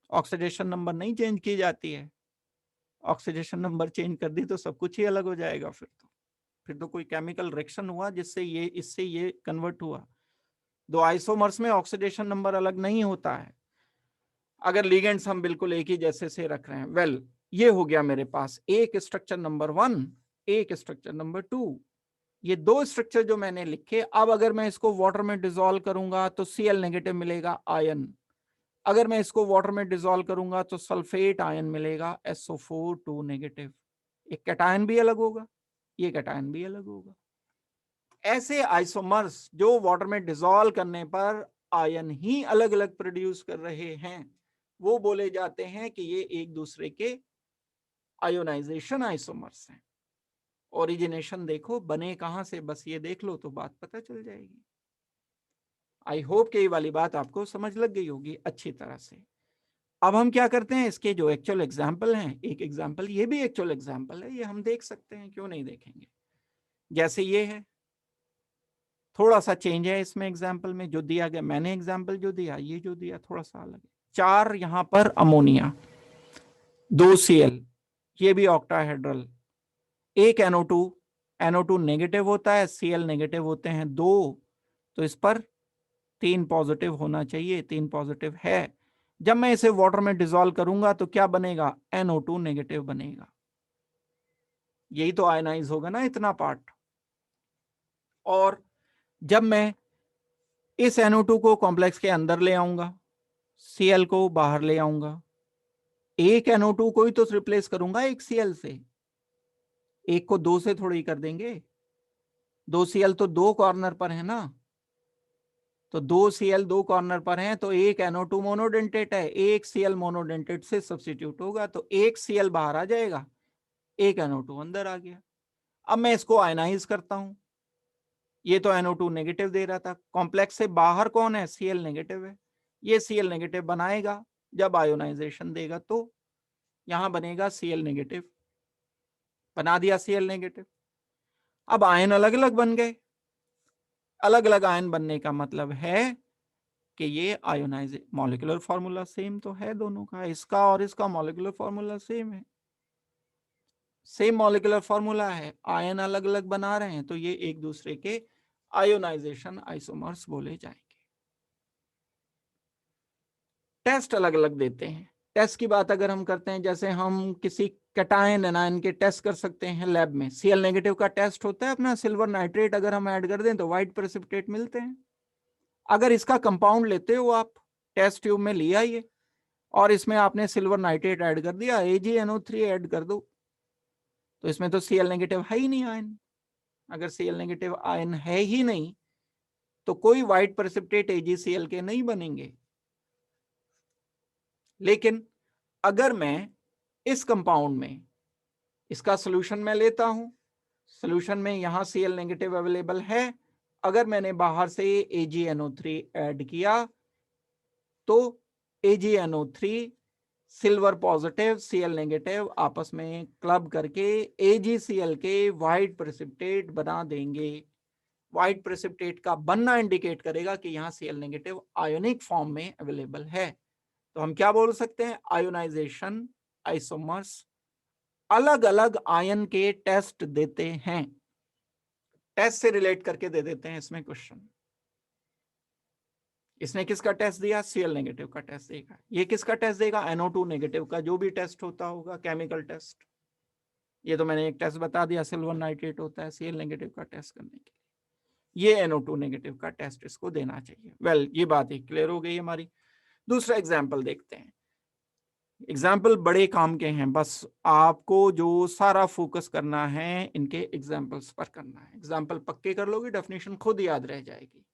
ऑक्सीडेशन नंबर नहीं चेंज की जाती है, ऑक्सीडेशन नंबर चेंज कर दी तो सब कुछ ही अलग हो जाएगा। फिर तो कोई केमिकल रिएक्शन हुआ जिससे ये इससे ये कन्वर्ट हुआ। दो आइसोमर्स में ऑक्सीडेशन नंबर अलग नहीं होता है अगर लिगेंड्स हम बिल्कुल एक ही जैसे से रख रहे हैं। वेल, ये हो गया मेरे पास एक स्ट्रक्चर नंबर 1, एक स्ट्रक्चर नंबर 2। ये दो स्ट्रक्चर जो मैंने लिखे, अब अगर मैं इसको वाटर में डिसॉल्व करूंगा तो Cl नेगेटिव मिलेगा आयन, अगर मैं इसको वाटर में डिसॉल्व करूंगा तो सल्फेट आयन मिलेगा SO4 2 नेगेटिव। एक कैटायन भी अलग होगा, ये कैटायन भी अलग होगा। ऐसे आइसोमर्स जो वाटर में डिसॉल्व करने पर आयन ही अलग अलग प्रोड्यूस कर रहे हैं वो बोले जाते हैं कि ये एक दूसरे के आयोनाइजेशन आइसोमर्स हैं। ओरिजिनेशन देखो बने कहां से, बस ये देख लो तो बात पता चल जाएगी। आई होप कि ये वाली बात आपको समझ लग गई होगी अच्छी तरह से। अब हम क्या करते हैं, इसके जो एक्चुअल एग्जाम्पल हैं, एक एग्जाम्पल ये भी एक्चुअल एग्जाम्पल है, ये हम देख सकते हैं, क्यों नहीं देखेंगे। जैसे ये है, थोड़ा सा चेंज है इसमें एग्जाम्पल में, जो दिया गया मैंने एग्जाम्पल जो दिया, ये जो दिया थोड़ा सा अलग है। 4 यहां पर अमोनिया, 2 Cl, ये भी ऑक्टाहेड्रल, एक NO2, NO2 नेगेटिव होता है, Cl नेगेटिव होते हैं 2, तो इस पर 3 पॉजिटिव होना चाहिए, 3 पॉजिटिव है। जब मैं इसे वाटर में डिसॉल्व करूंगा तो क्या बनेगा, NO2 नेगेटिव बनेगा। यही तो आयनाइज होगा ना इतना पार्ट। और जब मैं इस NO2 को कॉम्प्लेक्स के अंदर ले आऊंगा, Cl को बाहर ले आऊंगा, एक NO2 को ही तो रिप्लेस करूंगा एक Cl से, एक को 2 से थोड़ी कर देंगे, 2 Cl तो 2 कॉर्नर पर है ना, तो 2 Cl 2 कॉर्नर पर हैं, तो एक NO2 मोनोडेंटेट है, एक Cl मोनोडेंटेट से सब्स्टिट्यूट होगा, तो एक Cl बाहर आ जाएगा, एक NO2 अंदर आ गया। अब मैं इसको आयनाइज करता हूं, ये तो NO2 नेगेटिव दे रहा था, कॉम्प्लेक्स से बाहर कौन है, Cl नेगेटिव है, ये Cl नेगेटिव बनाएगा, जब आयोनाइजेशन देगा तो यहां बनेगा Cl नेगेटिव, बना दिया Cl नेगेटिव। अब आयन अलग अलग बन गए, अलग अलग आयन बनने का मतलब है कि ये आयोनाइज, मॉलिक्यूलर फॉर्मूला सेम तो है दोनों का, इसका और इसका मॉलिक्यूलर फॉर्मूला सेम है, सेम मॉलिक्यूलर फॉर्मूला है, आयन अलग अलग बना रहे हैं, तो ये एक दूसरे के आयोनाइजेशन आइसोमर्स बोले जाएंगे। टेस्ट अलग अलग देते हैं। टेस्ट की बात अगर हम करते हैं, जैसे हम किसी कैटायन एनायन के टेस्ट कर सकते हैं लैब में, Cl नेगेटिव का टेस्ट होता है अपना, सिल्वर नाइट्रेट अगर हम ऐड कर दें तो व्हाइट प्रेसिपिटेट मिलते हैं। अगर इसका कंपाउंड लेते हो आप, टेस्ट ट्यूब में लिया ये और इसमें आपने सिल्वर नाइट्रेट ऐड कर दिया, AgNO3 ऐड कर दो, तो इसमें तो Cl नेगेटिव है ही नहीं आयन। अगर Cl नेगेटिव आयन है ही नहीं तो कोई व्हाइट प्रेसिपिटेट AgCl के नहीं बनेंगे। लेकिन अगर मैं इस कंपाउंड में इसका सोल्यूशन में लेता हूं, सोल्यूशन में यहां Cl नेगेटिव अवेलेबल है, अगर मैंने बाहर से AgNO3 ऐड किया तो AgNO3 silver positive Cl negative आपस में क्लब करके AgCl के व्हाइट प्रेसिपिटेट बना देंगे। व्हाइट प्रेसिपिटेट का बनना इंडिकेट करेगा कि यहाँ Cl नेगेटिव आयोनिक फॉर्म में अवेलेबल है। तो हम क्या बोल सकते हैं, आयोनाइजेशन आइसोमर्स अलग अलग आयन के टेस्ट देते हैं, टेस्ट से रिलेट करके दे देते हैं इसमें क्वेश्चन। इसने किसका टेस्ट दिया, Cl नेगेटिव का टेस्ट देगा, ये किसका टेस्ट देगा, NO2 नेगेटिव का, जो भी टेस्ट होता होगा केमिकल टेस्ट। ये तो मैंने एक टेस्ट बता दिया, सिल्वर नाइट्रेट होता है Cl नेगेटिव का टेस्ट करने के लिए। ये NO2 नेगेटिव का टेस्ट इसको देना चाहिए। वेल, ये बात एक क्लियर हो गई हमारी। दूसरा एग्जाम्पल देखते हैं। एग्जाम्पल बड़े काम के हैं, बस आपको जो सारा फोकस करना है इनके एग्जाम्पल्स पर करना है। एग्जाम्पल पक्के कर लोगे, डेफिनेशन खुद याद रह जाएगी।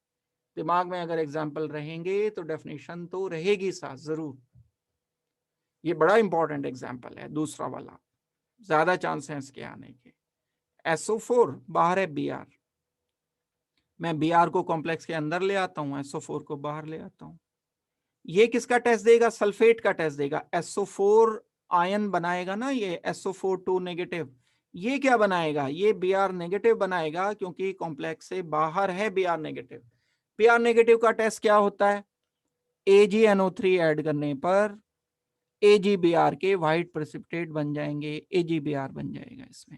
दिमाग में अगर एग्जाम्पल रहेंगे तो डेफिनेशन तो रहेगी साथ जरूर। ये बड़ा इंपॉर्टेंट एग्जाम्पल है दूसरा वाला, ज्यादा चांस है इसके आने के। SO4 बाहर है Br, मैं Br को कॉम्प्लेक्स के अंदर ले आता हूं, SO4 को बाहर ले आता हूं। ये किसका टेस्ट देगा? सल्फेट का टेस्ट देगा। SO4 आयन बनाएगा ना, ये SO4 2 नेगेटिव। ये क्या बनाएगा? ये Br नेगेटिव बनाएगा, क्योंकि कॉम्प्लेक्स से बाहर है Br नेगेटिव। Br नेगेटिव का टेस्ट क्या होता है? AgNO3 ऐड करने पर AgBr के व्हाइट प्रेसिपिटेट बन जाएंगे, AgBr बन जाएगा इसमें।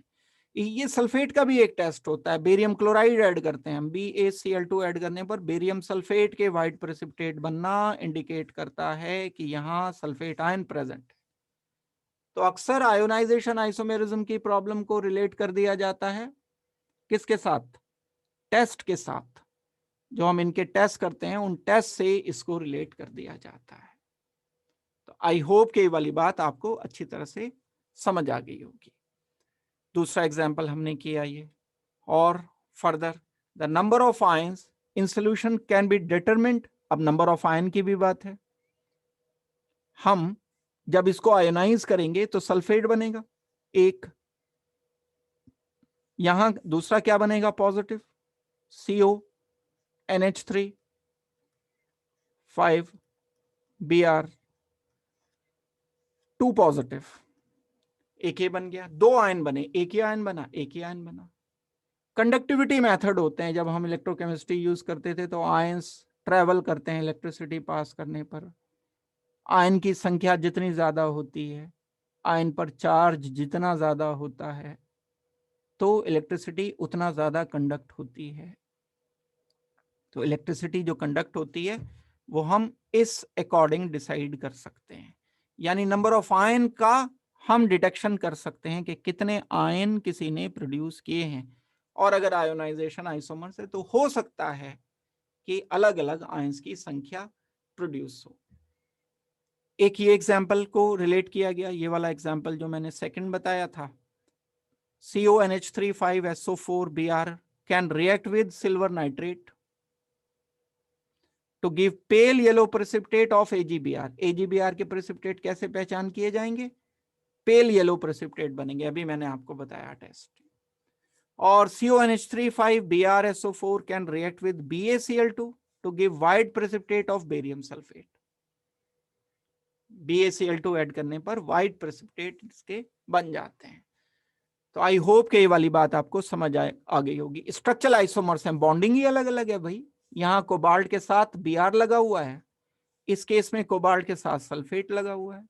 ये सल्फेट का भी एक टेस्ट होता है, बेरियम क्लोराइड ऐड करते हैं हम, BaCl2 ऐड करने पर बेरियम सल्फेट के व्हाइट प्रेसिपिटेट बनना इंडिकेट करता है कि यहाँ सल्फेट आयन प्रेजेंट है। तो अक्सर आयोनाइजेशन आइसोमेरिज्म की प्रॉब्लम को रिलेट कर दिया जाता है किसके साथ? टेस्ट के साथ। जो हम इनके टेस्ट करते हैं उन टेस्ट से इसको रिलेट कर दिया जाता है। तो आई होप कि ये वाली बात आपको अच्छी तरह से समझ आ गई होगी। दूसरा एग्जाम्पल हमने किया ये, और further the number of ions in solution can be determined. अब नंबर ऑफ आयन की भी बात है। हम जब इसको आयोनाइज करेंगे तो सल्फेट बनेगा एक, यहां दूसरा क्या बनेगा? Positive CO NH3 5 Br 2 positive, एक ही बन गया। दो आयन बने, एक ही आयन बना, एक ही आयन बना। कंडक्टिविटी मेथड होते हैं, जब हम इलेक्ट्रोकेमिस्ट्री यूज करते थे तो आयंस ट्रेवल करते हैं इलेक्ट्रिसिटी पास करने पर। आयन की संख्या जितनी ज्यादा होती है, आयन पर चार्ज जितना ज्यादा होता है, तो इलेक्ट्रिसिटी उतना ज्यादा कंडक्ट होती है। तो इलेक्ट्रिसिटी जो कंडक्ट होती है वो हम इस अकॉर्डिंग डिसाइड कर सकते हैं। यानी नंबर ऑफ आयन का हम डिटेक्शन कर सकते हैं कि कितने आयन किसी ने प्रोड्यूस किए हैं। और अगर आयोनाइजेशन आइसोमर से, तो हो सकता है कि अलग अलग आयंस की संख्या प्रोड्यूस हो। एक ये एग्जाम्पल को रिलेट किया गया, ये वाला एग्जाम्पल जो मैंने सेकंड बताया था, CONH3 5SO4 Br can react with silver nitrate to give pale yellow precipitate of AgBr। AgBr के प्रेसिपिटेट कैसे पहचान किए जाएंगे? पेल येलो प्रेसिपिटेट बनेंगे, अभी मैंने आपको बताया टेस्ट। और CONH3 5 BrSO4 can react with BaCl2 to give white precipitate of barium sulphate. BaCl2 add करने पर व्हाइट प्रेसिपिटेट इसके बन जाते हैं। तो आई होप कि ये वाली बात आपको समझ आ गई होगी। स्ट्रक्चरल आइसोमर्स हैं, बॉन्डिंग ही अलग अलग है भाई। यहाँ कोबाल्ट के साथ Br लगा हुआ है, इस केस में कोबाल्ट के साथ सल्फेट लगा हुआ है,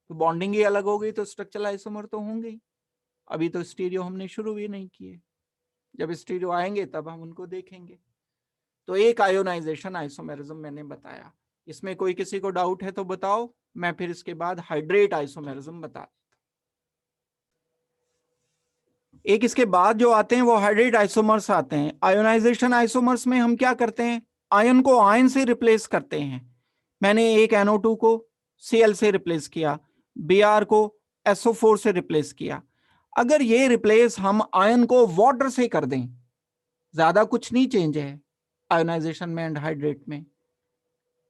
तो बॉन्डिंग ही अलग हो गई, तो स्ट्रक्चरल आइसोमर तो होंगे ही। अभी तो स्टीरियो हमने शुरू भी नहीं किए, जब स्टीरियो आएंगे तब हम उनको देखेंगे। तो एक आयोनाइजेशन आइसोमेरिज्म मैंने बताया। इसमें कोई किसी को डाउट है तो बताओ, मैं फिर इसके बाद हाइड्रेट आइसोमेरिज्म बता। एक इसके बाद जो आते हैं वो हाइड्रेट आइसोमर्स आते हैं। आयोनाइजेशन आइसोमर्स में हम क्या करते हैं? आयन को आयन से रिप्लेस करते हैं। मैंने एक NO2 को Cl से रिप्लेस किया, Br को SO4 से रिप्लेस किया। अगर ये रिप्लेस हम आयन को वाटर से कर दें, ज्यादा कुछ नहीं चेंज है आयोनाइजेशन में एंड हाइड्रेट में।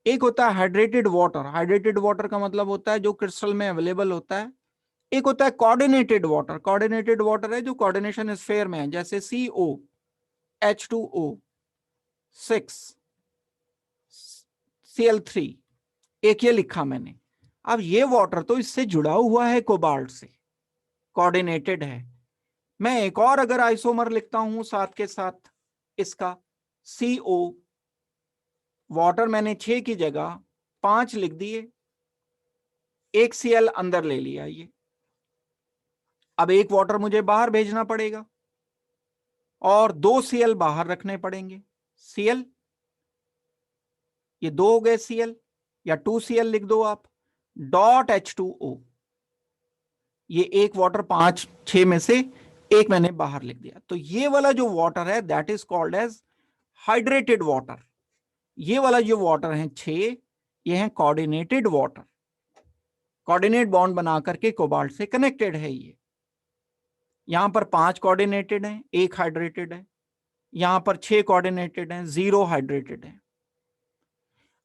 एक होता है हाइड्रेटेड वाटर, हाइड्रेटेड वाटर का मतलब होता है जो क्रिस्टल में अवेलेबल होता है। एक होता है कोऑर्डिनेटेड वाटर, कोऑर्डिनेटेड वाटर है जो कोऑर्डिनेशन स्फीयर में है, जैसे CO H2O 6 Cl3, एक ये लिखा मैंने। अब ये वाटर तो इससे जुड़ा हुआ है कोबाल्ट से, कोऑर्डिनेटेड है। मैं एक और अगर आइसोमर लिखता हूं साथ के साथ इसका, CO वाटर मैंने 6 की जगह 5 लिख दिए, एक Cl अंदर ले लिया। ये अब एक वाटर मुझे बाहर भेजना पड़ेगा और 2 Cl बाहर रखने पड़ेंगे। Cl, ये 2 हो गए Cl, या 2 Cl लिख दो आप, डॉट H2O। ये एक वाटर 5-6 में से एक मैंने बाहर लिख दिया। तो ये वाला जो वाटर है that is called as hydrated water, ये वाला जो वाटर है 6, ये है कोऑर्डिनेटेड वाटर, कोऑर्डिनेट बॉन्ड बना करके कोबाल्ट से कनेक्टेड है। ये यहां पर 5 कोऑर्डिनेटेड है, 1 हाइड्रेटेड है, यहां पर 6 कोऑर्डिनेटेड है, 0 हाइड्रेटेड है।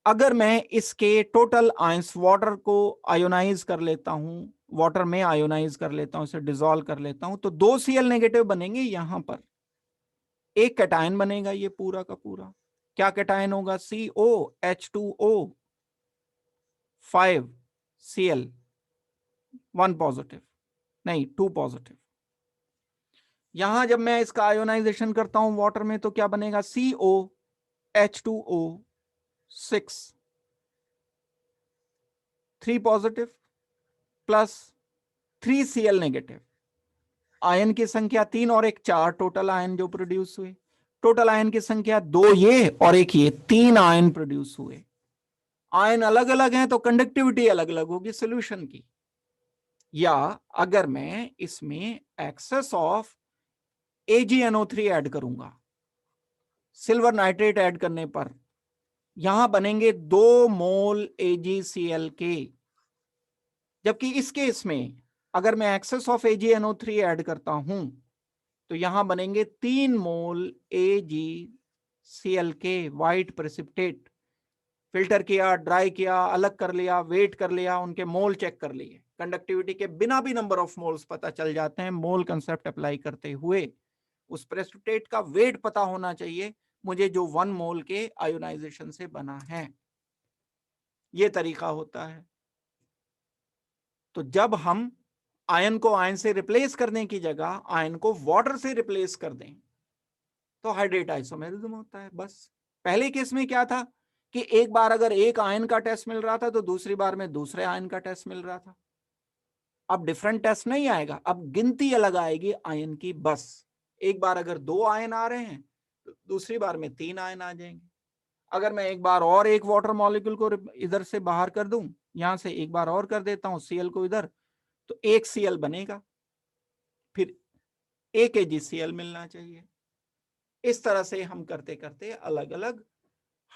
अगर मैं इसके टोटल आयंस वाटर को आयोनाइज कर लेता हूं, वाटर में आयोनाइज कर लेता हूं, इसे डिसॉल्व कर लेता हूं, तो 2 Cl नेगेटिव बनेंगे। यहां पर एक कैटायन बनेगा, ये पूरा का पूरा। क्या कैटायन होगा? COH2O 5 Cl 1 पॉजिटिव, नहीं 2 पॉजिटिव। यहां जब मैं इसका आयोनाइजेशन करता हूं वाटर में तो क्या बनेगा? COH2O 6 3 positive plus 3 Cl negative. Ion की संख्या 3 और 1 4 टोटल आयन जो प्रोड्यूस हुए। टोटल आयन की संख्या 2 ये और 1 ये, 3 आयन प्रोड्यूस हुए। आयन अलग अलग हैं तो कंडक्टिविटी अलग अलग होगी सॉल्यूशन की। या अगर मैं इसमें एक्सेस ऑफ AgNO3 ऐड करूंगा, सिल्वर नाइट्रेट ऐड करने पर यहां बनेंगे 2 मोल AgCl के। जबकि इस केस में अगर मैं एक्सेस ऑफ AgNO3 ऐड करता हूं तो यहां बनेंगे 3 मोल AgCl के व्हाइट प्रेसिपिटेट। फिल्टर किया, ड्राई किया, अलग कर लिया, वेट कर लिया, उनके मोल चेक कर लिए। कंडक्टिविटी के बिना भी नंबर ऑफ मोल्स पता चल जाते हैं। मोल कंसेप्ट अप्लाई करते हुए उस प्रेसिपिटेट का वेट पता होना चाहिए मुझे, जो 1 मोल के आयोनाइजेशन से बना है। यह तरीका होता है। तो जब हम आयन को आयन से रिप्लेस करने की जगह आयन को वाटर से रिप्लेस कर दें तो हाइड्रेट आइसोमेरिज्म होता है। बस पहले केस में क्या था कि एक बार अगर एक आयन का टेस्ट मिल रहा था तो दूसरी बार में दूसरे आयन का टेस्ट मिल रहा था। अब डिफरेंट टेस्ट नहीं आएगा, अब गिनती अलग आएगी आयन की। बस एक बार अगर 2 आयन आ रहे हैं तो दूसरी बार में 3 आयन आ जाएंगे। अगर मैं एक बार और एक वाटर मॉलिक्यूल को इधर से बाहर कर दूं, यहां से एक बार और कर देता हूं Cl को इधर, तो 1 Cl बनेगा, फिर 1 AgCl मिलना चाहिए। इस तरह से हम करते करते अलग अलग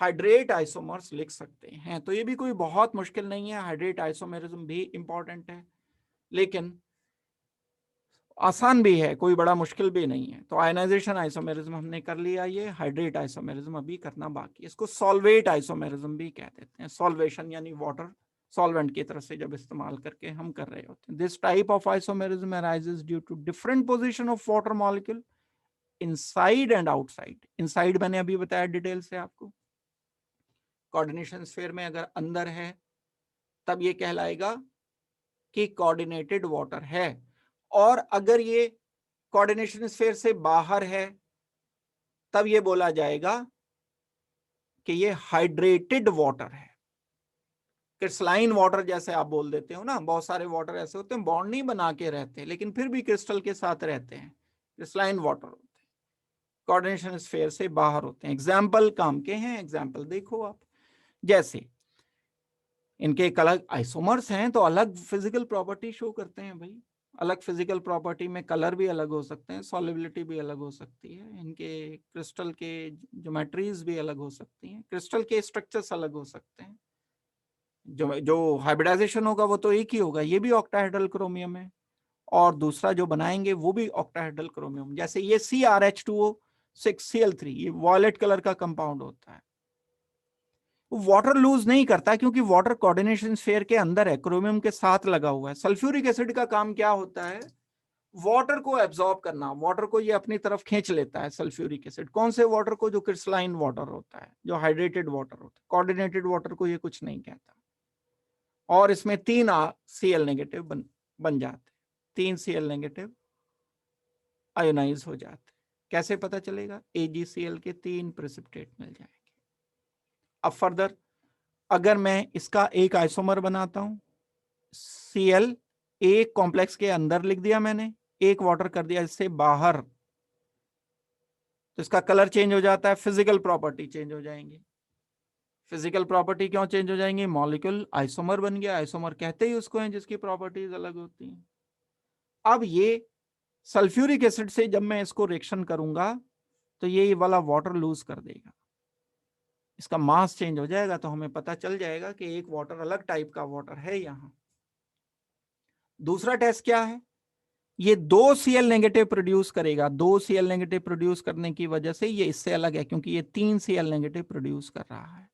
हाइड्रेट आइसोमर्स लिख सकते हैं। तो ये भी कोई बहुत मुश्किल नहीं है। हाइड्रेट आइसोमेरिज्म भी इंपॉर्टेंट है लेकिन आसान भी है, कोई बड़ा मुश्किल भी नहीं है। तो आयनाइजेशन आइसोमेरिज्म हमने कर लिया, ये हाइड्रेट आइसोमेरिज्म अभी करना बाकी। इसको सॉल्वेट आइसोमेरिज्म भी कह देते हैं। सॉल्वेशन यानी वाटर सॉल्वेंट की तरह से जब इस्तेमाल करके हम कर रहे होते हैं। This type of isomerism arises due to different position of water molecule inside and outside. Inside मैंने अभी बताया डिटेल से आपको। कोऑर्डिनेशन स्फीयर में अगर अंदर है तब ये कहलाएगा कि कोऑर्डिनेटेड वाटर है, और अगर ये कोऑर्डिनेशन स्फीयर से बाहर है तब ये बोला जाएगा कि ये हाइड्रेटेड वाटर है। क्रिस्टलाइन वाटर जैसे आप बोल देते हो ना, बहुत सारे वाटर ऐसे होते हैं बॉन्ड नहीं बना के रहते लेकिन फिर भी क्रिस्टल के साथ रहते हैं, क्रिस्टलाइन वाटर होते हैं, कोऑर्डिनेशन स्फीयर से बाहर होते हैं। एग्जाम्पल काम के हैं, एग्जाम्पल देखो आप। जैसे इनके एक अलग आइसोमर्स हैं तो अलग फिजिकल प्रॉपर्टी शो करते हैं भाई। अलग फिजिकल प्रॉपर्टी में कलर भी अलग हो सकते हैं, सॉल्युबिलिटी भी अलग हो सकती है, इनके क्रिस्टल के ज्योमेट्रीज भी अलग हो सकती हैं, क्रिस्टल के स्ट्रक्चर्स अलग हो सकते हैं। जो हाइब्रिडाइजेशन होगा वो तो एक ही होगा, ये भी ऑक्टाहेड्रल क्रोमियम है, और दूसरा जो बनाएंगे वो भी ऑक्टाहेड्रल क्रोमियम। जैसे ये CrH2O6Cl3 ये वॉयलेट कलर का कंपाउंड होता है। वाटर लूज नहीं करता क्योंकि वाटर कोऑर्डिनेशन स्फीयर के अंदर है, क्रोमियम के साथ लगा हुआ है। सल्फ्यूरिक एसिड का काम क्या होता है? वाटर को एब्जॉर्ब करना, वाटर को ये अपनी तरफ खींच लेता है सल्फ्यूरिक एसिड। कौन से वाटर को? जो क्रिस्टलाइन वाटर होता है, जो हाइड्रेटेड वाटर होता है। कोऑर्डिनेटेड वाटर को ये कुछ नहीं कहता। और इसमें 3 Cl नेगेटिव बन जाते, 3 Cl नेगेटिव आयोनाइज हो जाते। कैसे पता चलेगा? AgCl के 3 प्रेसिपिटेट मिल जाएंगे। अब फर्दर अगर मैं इसका एक आइसोमर बनाता हूं, Cl एक कॉम्प्लेक्स के अंदर लिख दिया मैंने, एक वाटर कर दिया इससे बाहर, तो इसका कलर चेंज हो जाता है, फिजिकल प्रॉपर्टी चेंज हो जाएंगी। फिजिकल प्रॉपर्टी क्यों चेंज हो जाएंगी? मॉलिक्यूल आइसोमर बन गया। आइसोमर कहते ही उसको हैं जिसकी प्रॉपर्टीज अलग होती हैं। अब ये सल्फ्यूरिक एसिड से जब मैं इसको रिएक्शन करूंगा तो ये वाला वाटर लूज कर देगा, इसका मास चेंज हो जाएगा, तो हमें पता चल जाएगा कि एक वाटर अलग टाइप का वाटर है यहाँ। दूसरा टेस्ट क्या है, ये 2 Cl नेगेटिव प्रोड्यूस करेगा, 2 Cl नेगेटिव प्रोड्यूस करने की वजह से ये इससे अलग है, क्योंकि ये 3 Cl नेगेटिव प्रोड्यूस कर रहा है।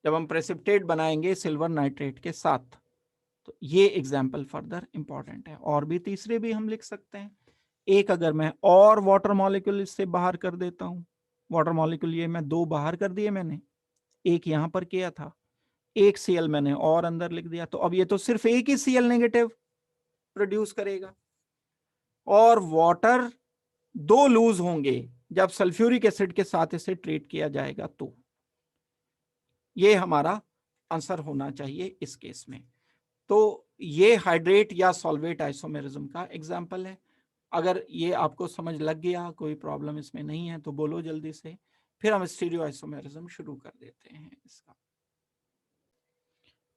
जब हम प्रेसिपिटेट बनाएंगे सिल्वर नाइट्रेट के साथ, तो ये एग्जाम्पल फर्दर इंपॉर्टेंट है। और भी तीसरे भी हम लिख सकते हैं। एक अगर मैं और वाटर मॉलिक्यूल इससे बाहर कर देता हूं, वाटर मॉलिक्यूल ये मैं 2 बाहर कर दिए मैंने, एक यहां पर किया था, एक Cl मैंने और अंदर लिख दिया, तो अब ये तो सिर्फ एक ही Cl नेगेटिव प्रोड्यूस करेगा, और वाटर 2 लूज होंगे जब सल्फ्यूरिक एसिड के साथ इसे ट्रीट किया जाएगा। तो ये हमारा आंसर होना चाहिए इस केस में। तो ये हाइड्रेट या सॉल्वेट आइसोमेरिज्म का एग्जाम्पल है। अगर ये आपको समझ लग गया, कोई प्रॉब्लम इसमें नहीं है तो बोलो जल्दी से, फिर हम स्टीरियो आइसोमेरिज्म शुरू कर देते हैं इसका।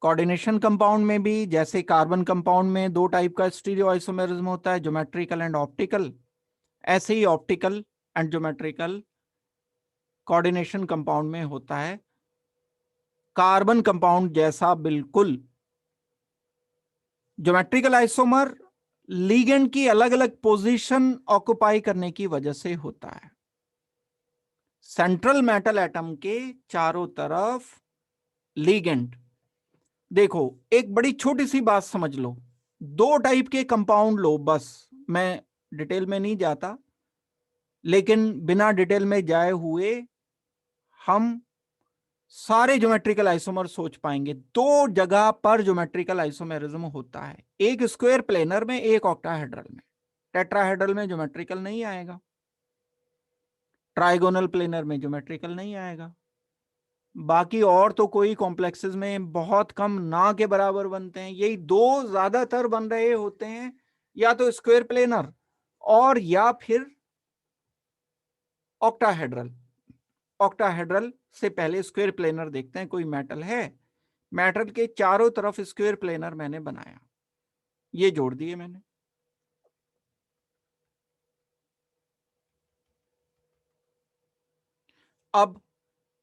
कोऑर्डिनेशन कंपाउंड में भी जैसे कार्बन कंपाउंड में 2 टाइप का स्टीरियो आइसोमेरिज्म होता है, ज्योमेट्रिकल एंड ऑप्टिकल, ऐसे ही optical and geometrical coordination compound में होता है। कार्बन कंपाउंड जैसा बिल्कुल, ज्योमेट्रिकल आइसोमर लिगेंड की अलग अलग पोजीशन ऑक्युपाई करने की वजह से होता है। सेंट्रल मेटल एटम के चारों तरफ लिगेंड, देखो एक बड़ी छोटी सी बात समझ लो, 2 टाइप के कंपाउंड लो बस, मैं डिटेल में नहीं जाता, लेकिन बिना डिटेल में जाए हुए हम सारे ज्योमेट्रिकल आइसोमर सोच पाएंगे। 2 जगह पर ज्योमेट्रिकल आइसोमेरिज्म होता है, एक स्क्वायर प्लेनर में, एक ऑक्टाहेड्रल में। टेट्राहेड्रल में ज्योमेट्रिकल नहीं आएगा, ट्राइगोनल प्लेनर में ज्योमेट्रिकल नहीं आएगा, बाकी और तो कोई कॉम्प्लेक्सेस में बहुत कम, ना के बराबर बनते हैं। यही 2 ज्यादातर बन रहे होते हैं, या तो स्क्वायर प्लेनर और या फिर ऑक्टाहेड्रल। ऑक्टाहेड्रल से पहले स्क्वायर प्लेनर देखते हैं, कोई मेटल है, मेटल के चारों तरफ स्क्वायर प्लेनर मैंने बनाया, ये जोड़ दिए मैंने। अब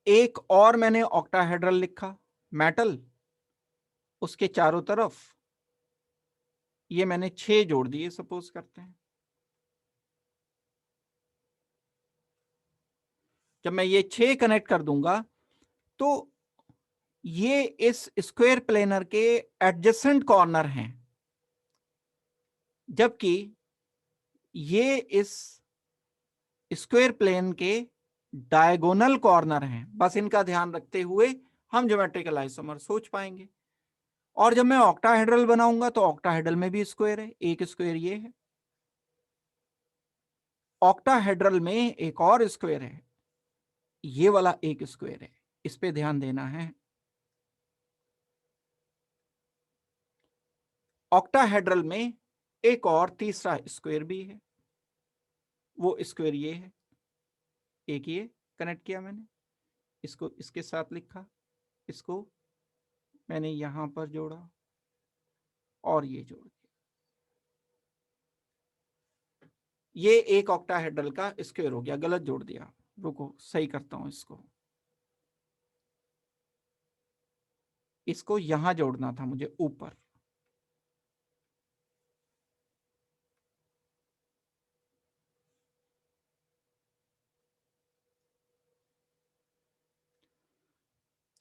एक और मैंने ऑक्टाहेड्रल लिखा मेटल, उसके चारों तरफ ये मैंने 6 जोड़ दिए सपोज करते हैं। जब मैं ये 6 कनेक्ट कर दूंगा तो ये इस स्क्वायर प्लेनर के एडजेसेंट कॉर्नर हैं, जबकि ये इस स्क्वायर प्लेन के डायगोनल कॉर्नर हैं। बस इनका ध्यान रखते हुए हम ज्योमेट्रिकल आइसोमर सोच पाएंगे। और जब मैं ऑक्टाहेड्रल बनाऊंगा तो ऑक्टाहेड्रल में भी स्क्वायर है, एक स्क्वायर ये है, ऑक्टाहेड्रल में एक और स्क्वायर है, ये वाला एक स्क्वायर है, इस पे ध्यान देना है। ऑक्टाहेड्रल में एक और तीसरा स्क्वायर भी है, वो स्क्वायर ये है, एक ये कनेक्ट किया मैंने, इसको इसके साथ लिखा, इसको मैंने यहां पर जोड़ा और ये जोड़ दिया, ये एक ऑक्टाहेड्रल का स्क्वायर हो गया। गलत जोड़ दिया, रुको सही करता हूं इसको, इसको यहां जोड़ना था मुझे ऊपर।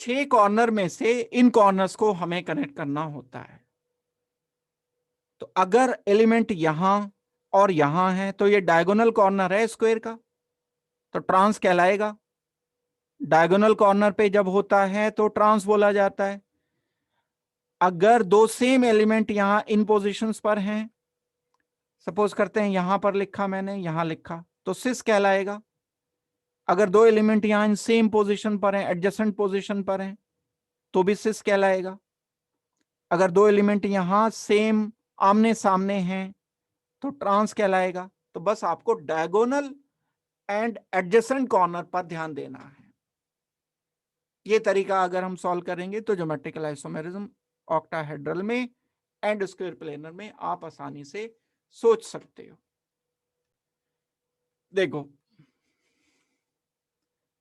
छह कॉर्नर में से इन कॉर्नर्स को हमें कनेक्ट करना होता है। तो अगर एलिमेंट यहां और यहां है तो ये डायगोनल कॉर्नर है स्क्वायर का, तो ट्रांस कहलाएगा। डायगोनल कॉर्नर पे जब होता है तो ट्रांस बोला जाता है। अगर 2 सेम एलिमेंट यहां इन पोजीशंस पर हैं, सपोज करते हैं यहां पर लिखा मैंने, यहां लिखा, तो सिस कहलाएगा। अगर 2 एलिमेंट यहां इन सेम पोजीशन पर हैं, एडजेसेंट पोजीशन पर हैं, तो भी सिस कहलाएगा। अगर 2 एलिमेंट यहां सेम आमने सामने हैं तो ट्रांस कहलाएगा। तो बस आपको डायगोनल एंड एडजेसेंट कॉर्नर पर ध्यान देना है। ये तरीका अगर हम सॉल्व करेंगे तो ज्योमेट्रिकल आइसोमेरिज्म ऑक्टाहेड्रल में एंड स्क्वायर प्लेनर में आप आसानी से सोच सकते हो। देखो,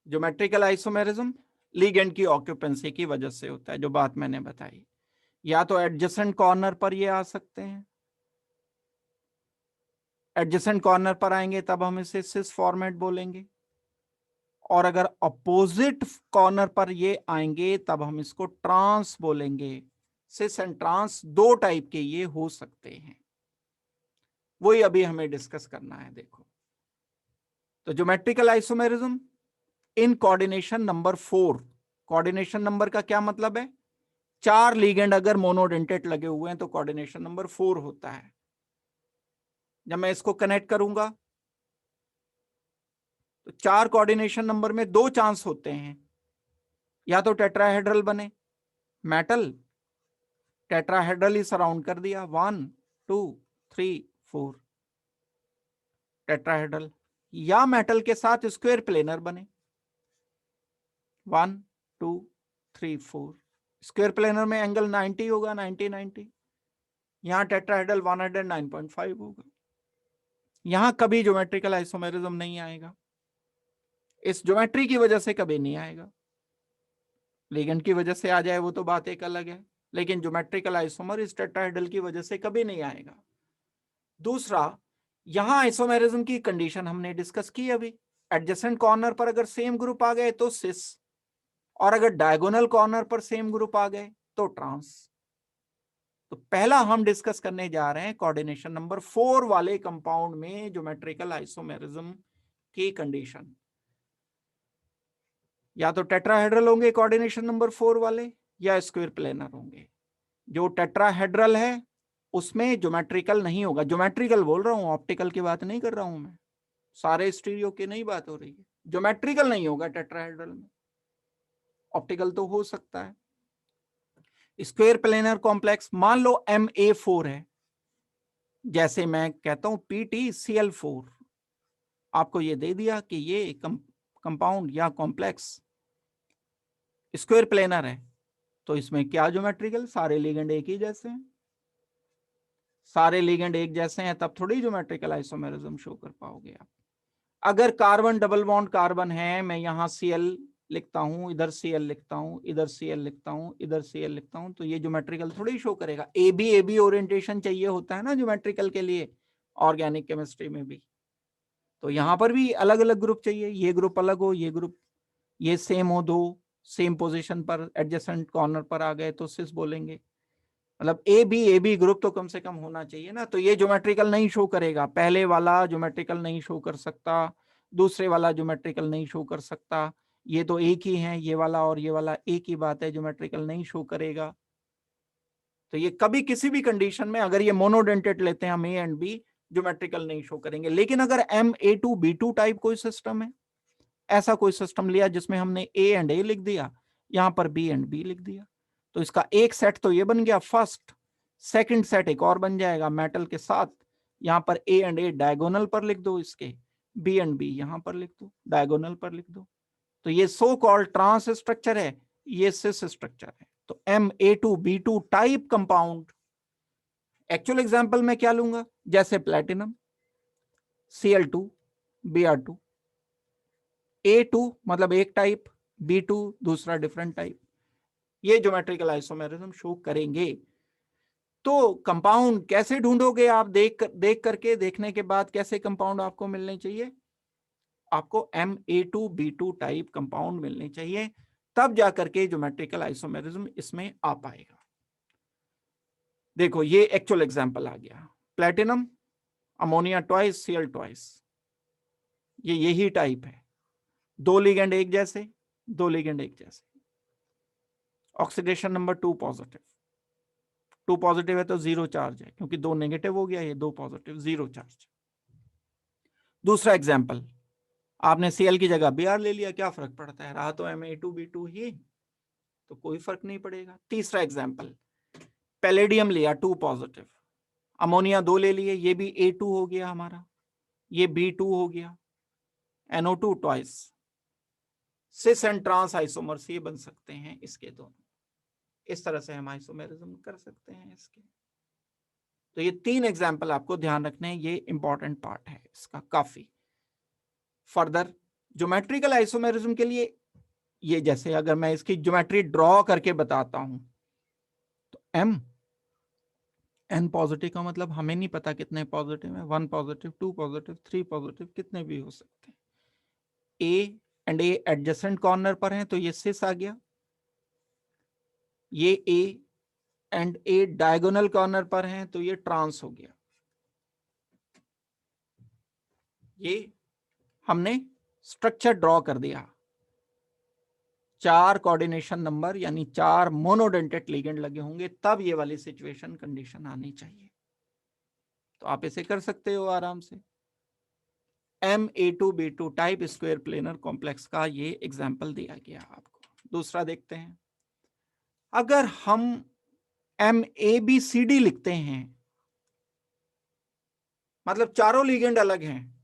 ज्योमेट्रिकल आइसोमेरिज्म लिगेंड की ऑक्यूपेंसी की वजह से होता है, जो बात मैंने बताई। या तो एडजेसेंट कॉर्नर पर ये आ सकते हैं, एडजेसेंट कॉर्नर पर आएंगे तब हम इसे सिस फॉर्मेट बोलेंगे, और अगर अपोजिट कॉर्नर पर ये आएंगे तब हम इसको ट्रांस बोलेंगे। सिस एंड ट्रांस दो टाइप के ये हो सकते हैं, वही अभी हमें डिस्कस करना है। देखो, तो geometrical isomerism in coordination number 4, coordination number का क्या मतलब है? 4 लिगेंड अगर मोनोडेंटेट लगे हुए हैं तो कोऑर्डिनेशन नंबर 4 होता है। जब मैं इसको कनेक्ट करूंगा तो 4 कोऑर्डिनेशन नंबर में 2 चांस होते हैं, या तो टेट्राहेड्रल बने, मेटल टेट्राहेड्रल ही सराउंड कर दिया, 1 2 3 4 टेट्राहेड्रल, या मेटल के साथ स्क्वायर प्लेनर बने, 1 2 3 4। स्क्वायर प्लेनर में एंगल 90 होगा, 90 90। यहां टेट्राहेड्रल 109.5 होगा। यहां कभी ज्योमेट्रिकल आइसोमेरिज्म नहीं आएगा, इस ज्योमेट्री की वजह से कभी नहीं आएगा। लिगेंड की वजह से आ जाए वो तो बात एक अलग है, लेकिन ज्योमेट्रिकल आइसोमर इस टेट्राहेड्रल की वजह से कभी नहीं आएगा। दूसरा, यहां आइसोमेरिज्म की कंडीशन हमने डिस्कस की अभी, एडजेसेंट कॉर्नर पर अगर सेम ग्रुप आ गए तो सिस, और अगर डायगोनल कॉर्नर पर सेम ग्रुप आ गए तो ट्रांस। तो पहला हम डिस्कस करने जा रहे हैं कोऑर्डिनेशन नंबर 4 वाले कंपाउंड में ज्योमेट्रिकल आइसोमेरिज्म की कंडीशन। या तो टेट्राहेड्रल होंगे कोऑर्डिनेशन नंबर 4 वाले, या स्क्वायर प्लेनर होंगे। जो टेट्राहेड्रल है उसमें ज्योमेट्रिकल नहीं होगा, ज्योमेट्रिकल बोल रहा हूं, ऑप्टिकल की बात नहीं कर रहा हूं मैं, सारे स्टीरियो की नहीं बात हो रही है। ज्योमेट्रिकल नहीं होगा टेट्राहेड्रल में, ऑप्टिकल तो हो सकता है। स्क्वायर प्लेनर कॉम्प्लेक्स, मान लो Ma4 है, जैसे मैं कहता हूं PtCl4, आपको ये दे दिया कि ये कंपाउंड या कॉम्प्लेक्स स्क्वायर प्लेनर है, तो इसमें क्या ज्योमेट्रिकल, सारे लिगेंड एक ही जैसे हैं। सारे लिगेंड एक जैसे हैं तब थोड़ी ज्योमेट्रिकल आइसोमेरिज्म शो कर पाओगे आप। अगर कार्बन डबल बॉन्ड कार्बन है, मैं यहां Cl लिखता हूं, इधर Cl लिखता हूं, इधर Cl लिखता हूं, इधर Cl लिखता हूं, तो ये ज्योमेट्रिकल थोड़ी शो करेगा। AB ओरिएंटेशन चाहिए होता है ना ज्योमेट्रिकल के लिए, ऑर्गेनिक केमिस्ट्री में भी। तो यहां पर भी अलग अलग ग्रुप चाहिए, ये ग्रुप अलग हो, ये ग्रुप, ये सेम हो, दो सेम पोजीशन पर एडजेसेंट कॉर्नर पर आ गए तो सिस बोलेंगे। मतलब ए बी ग्रुप तो कम से कम होना चाहिए ना, तो ये ज्योमेट्रिकल नहीं शो करेगा। पहले वाला ज्योमेट्रिकल नहीं शो कर सकता, दूसरे वाला ज्योमेट्रिकल नहीं शो कर सकता, ये तो एक ही है, ये वाला और ये वाला एक ही बात है, ज्योमेट्रिकल नहीं शो करेगा। तो ये कभी किसी भी कंडीशन में अगर ये मोनोडेंटेट लेते हैं हम ए एंड बी, ज्योमेट्रिकल नहीं शो करेंगे। लेकिन अगर Ma2B2 टाइप कोई सिस्टम है, ऐसा कोई सिस्टम लिया जिसमें हमने ए एंड ए लिख दिया, यहां पर बी एंड बी लिख दिया, तो इसका एक सेट तो ये बन गया फर्स्ट, सेकंड सेट एक और बन जाएगा मेटल के साथ। यहां पर ए एंड ए डायगोनल पर लिख दो, इसके बी एंड बी यहां पर लिख दो, डायगोनल पर लिख दो। तो ये सो कॉल्ड ट्रांस स्ट्रक्चर है, ये सिस स्ट्रक्चर है। तो Ma2B2 type compound, actual example में क्या लूंगा, जैसे प्लेटिनम Cl2 Br2, A2 मतलब एक टाइप, B2 दूसरा डिफरेंट टाइप, ये ज्योमेट्रिकल आइसोमेरिज्म शो करेंगे। तो कंपाउंड कैसे ढूंढोगे आप, देख करके, देखने के बाद कैसे कंपाउंड आपको मिलने चाहिए, आपको Ma2B2 टाइप कंपाउंड मिलने चाहिए, तब जाकर के ज्योमेट्रिकल आइसोमेरिज्म इसमें आ पाएगा। देखो ये एक्चुअल एग्जांपल आ गया, platinum ammonia twice Cl twice, ये यही टाइप है, दो लिगेंड एक जैसे, दो लिगेंड एक जैसे, ऑक्सीडेशन नंबर 2 पॉजिटिव, 2 पॉजिटिव है तो 0 चार्ज है, क्योंकि 2 नेगेटिव हो गया, ये 2 पॉजिटिव, 0 चार्ज। दूसरा एग्जांपल, आपने Cl की जगह Br ले लिया, क्या फर्क पड़ता है, रहा तो Ma2B2 ही, तो कोई फर्क नहीं पड़ेगा। तीसरा एग्जांपल, पैलेडियम लिया 2 पॉजिटिव, अमोनिया 2 ले लिए, ये भी A2 हो गया हमारा, ये B2 हो गया, NO2 twice, cis and trans isomers ये बन सकते हैं इसके दोनों। इस तरह से हम आइसोमेरिज्म कर सकते हैं इसके। तो ये 3 एग्जाम्पल आपको ध्यान रखने हैं, ये इंपॉर्टेंट पार्ट है इसका काफी। फर्दर ज्योमेट्रिकल आइसोमेरिज्म के लिए ये, जैसे अगर मैं इसकी ज्योमेट्री ड्रॉ करके बताता हूं तो n पॉजिटिव का मतलब हमें नहीं पता कितने पॉजिटिव है, 1 पॉजिटिव, 2 पॉजिटिव, 3 पॉजिटिव, कितने भी हो सकते हैं। A and A adjacent corner पर हैं तो ये सिस आ गया, ये A and A diagonal corner पर हैं तो ये ट्रांस हो गया। ये हमने स्ट्रक्चर ड्रॉ कर दिया, 4 कोऑर्डिनेशन नंबर यानी 4 मोनोडेंटेट लिगेंड लगे होंगे, तब ये वाली सिचुएशन कंडीशन आनी चाहिए। तो आप इसे कर सकते हो आराम से। MA2B2 type square planar complex का ये एग्जाम्पल दिया गया आपको। दूसरा देखते हैं, अगर हम MABCD लिखते हैं, मतलब चारों लिगेंड अलग हैं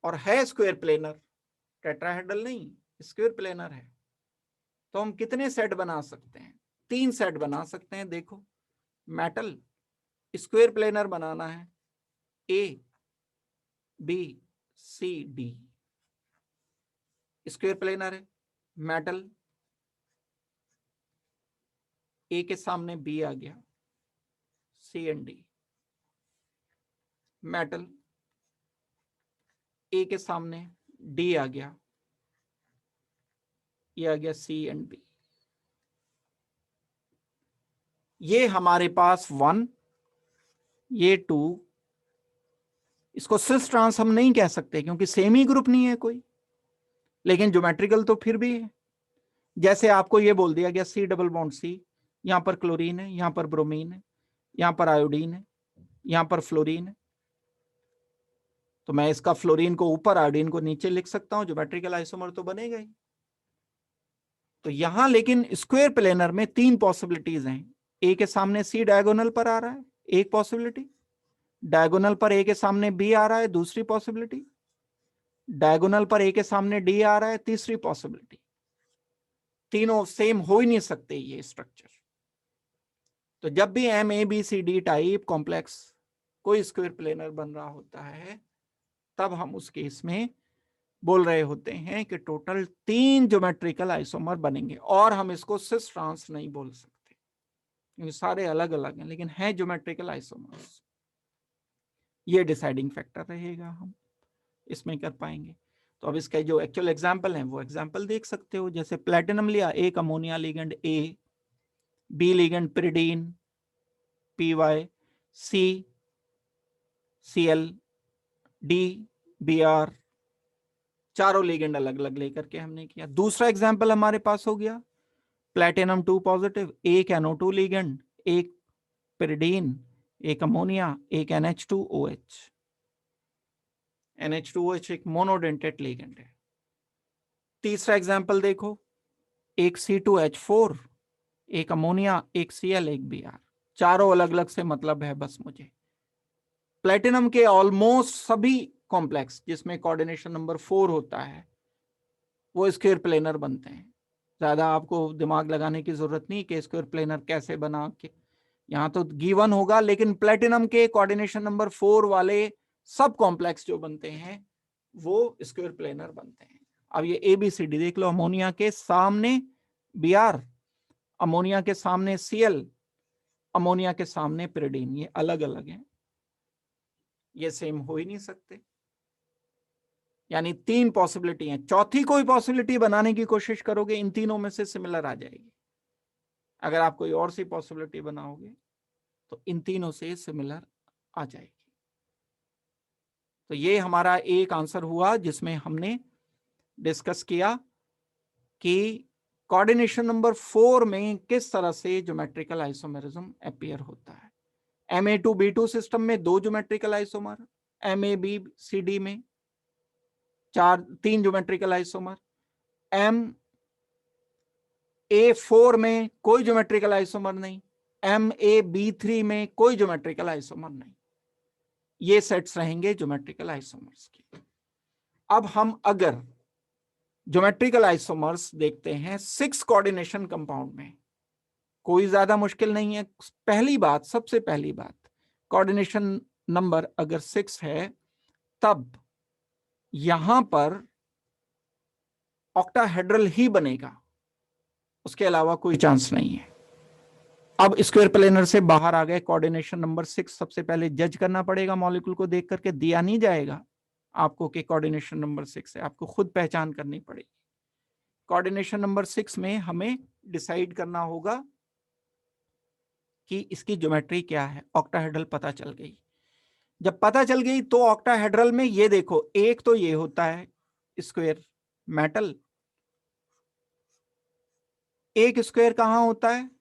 और है स्क्वायर प्लेनर, टेट्राहेड्रल नहीं, स्क्वायर प्लेनर है, तो हम कितने सेट बना सकते हैं? 3 सेट बना सकते हैं। देखो, मेटल स्क्वायर प्लेनर बनाना है, ABCD स्क्वायर प्लेनर है, मेटल ए के सामने बी आ गया, सी एंड डी, मेटल ए के सामने डी आ गया, ये आ गया सी एंड बी। ये हमारे पास 1, ये 2, इसको सिस ट्रांस हम नहीं कह सकते क्योंकि सेम ही ग्रुप नहीं है कोई, लेकिन ज्योमेट्रिकल तो फिर भी है। जैसे आपको ये बोल दिया गया सी डबल बॉन्ड सी, यहां पर क्लोरीन है, यहां पर ब्रोमीन है, यहां पर आयोडीन है, यहां पर फ्लोरीन है, तो मैं इसका फ्लोरीन को ऊपर आयोडीन को नीचे लिख सकता हूं, ज्योमेट्रिकल आइसोमर तो बनेगा ही। तो यहां लेकिन स्क्वायर प्लेनर में 3 पॉसिबिलिटीज हैं। ए के सामने सी डायगोनल पर आ रहा है, एक पॉसिबिलिटी, डायगोनल पर ए के सामने बी आ रहा है, दूसरी पॉसिबिलिटी, डायगोनल पर ए के सामने डी आ रहा है, तीसरी पॉसिबिलिटी। तीनों सेम हो ही नहीं सकते ये स्ट्रक्चर। तो जब भी MABCD टाइप कॉम्प्लेक्स कोई स्क्वायर प्लेनर बन रहा होता है, तब हम उस केस में बोल रहे होते हैं कि टोटल 3 ज्योमेट्रिकल आइसोमर बनेंगे, और हम इसको सिस ट्रांस नहीं बोल सकते क्योंकि सारे अलग अलग हैं, लेकिन है ज्योमेट्रिकल आइसोमर्स। ये डिसाइडिंग फैक्टर रहेगा, हम इसमें कर पाएंगे। तो अब इसका जो एक्चुअल एग्जांपल है वो एग्जांपल देख सकते हो। जैसे प्लेटिनम लिया, एक ammonia ligand A, B ligand pyridine PY, C Cl, D Br, चारों लिगेंड अलग अलग लेकर के हमने किया। दूसरा एग्जांपल हमारे पास हो गया प्लेटिनम 2 पॉजिटिव, एक NO2 लिगेंड, एक पिरिडीन, एक अमोनिया, एक NH2OH। NH2OH एक मोनोडेंटेट लिगेंड है। तीसरा एग्जांपल देखो, एक C2H4, एक अमोनिया, एक Cl, एक Br, चारों अलग अलग से मतलब है बस मुझे। प्लेटिनम के ऑलमोस्ट सभी कॉम्प्लेक्स जिसमें कोऑर्डिनेशन नंबर 4 होता है वो स्क्वायर प्लेनर बनते हैं। ज्यादा आपको दिमाग लगाने की जरूरत नहीं कि स्क्वायर प्लेनर कैसे बना के, यहाँ तो गिवन होगा, लेकिन प्लेटिनम के कोऑर्डिनेशन नंबर 4 वाले सब कॉम्प्लेक्स जो बनते हैं वो स्क्वायर प्लेनर बनते हैं। अब ये ABCD देख लो, अमोनिया के सामने Br, अमोनिया के सामने Cl, अमोनिया के सामने पिरिडीन, ये अलग अलग हैं, ये सेम हो ही नहीं सकते। यानी 3 पॉसिबिलिटी हैं, चौथी कोई पॉसिबिलिटी बनाने की कोशिश करोगे इन तीनों में से सिमिलर आ जाएगी। अगर आप कोई और सी पॉसिबिलिटी बनाओगे तो इन तीनों से सिमिलर आ जाएगी। तो ये हमारा एक आंसर हुआ जिसमें हमने डिस्कस किया कि कोऑर्डिनेशन नंबर 4 में किस तरह से ज्योमेट्रिकल आइसोमेरिज्म अपीयर होता है। MA2B2 सिस्टम में 2 ज्योमेट्रिकल आइसोमर, MABCD में 3 ज्योमेट्रिकल आइसोमर, MA4 में कोई ज्योमेट्रिकल आइसोमर नहीं, MAB3 में कोई ज्योमेट्रिकल आइसोमर नहीं। ये सेट्स रहेंगे ज्योमेट्रिकल आइसोमर्स के। अब हम अगर ज्योमेट्रिकल आइसोमर्स देखते हैं 6 कोऑर्डिनेशन कंपाउंड में, कोई ज्यादा मुश्किल नहीं है। पहली बात, सबसे पहली बात, कोऑर्डिनेशन नंबर अगर 6 है तब यहां पर ऑक्टाहेड्रल ही बनेगा, उसके अलावा कोई चांस नहीं है। अब स्क्वायर प्लेनर से बाहर आ गए, कोऑर्डिनेशन नंबर 6 सबसे पहले जज करना पड़ेगा, मॉलिक्यूल को देख करके दिया नहीं जाएगा आपको कि कोऑर्डिनेशन नंबर 6 है, आपको खुद पहचान करनी पड़ेगी। कोऑर्डिनेशन नंबर 6 में हमें डिसाइड करना होगा कि इसकी ज्योमेट्री क्या है। ऑक्टाहेड्रल पता चल गई, जब पता चल गई तो ऑक्टाहेड्रल में ये देखो, एक तो ये होता है स्क्वायर मेटल, एक स्क्वायर कहां होता है,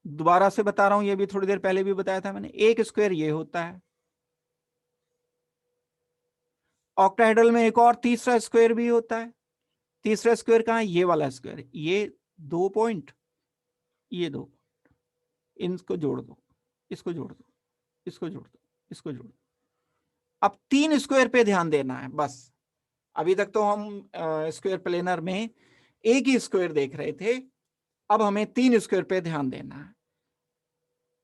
दोबारा से बता रहा हूं, ये भी थोड़ी देर पहले भी बताया था मैंने, एक स्क्वायर ये होता है। ऑक्टाहेड्रल में एक और तीसरा स्क्वायर भी होता है। तीसरा स्क्वायर कहां है, ये वाला स्क्वायर, ये 2 पॉइंट, ये 2, इनको जोड़ दो, इसको जोड़ दो, इसको जोड़ दो, इसको जोड़ दो। अब 3 स्क्वायर पे ध्यान देना है बस। अभी तक तो हम स्क्वायर प्लेनर में एक ही स्क्वायर देख रहे थे, अब हमें 3 स्क्वायर पे ध्यान देना है।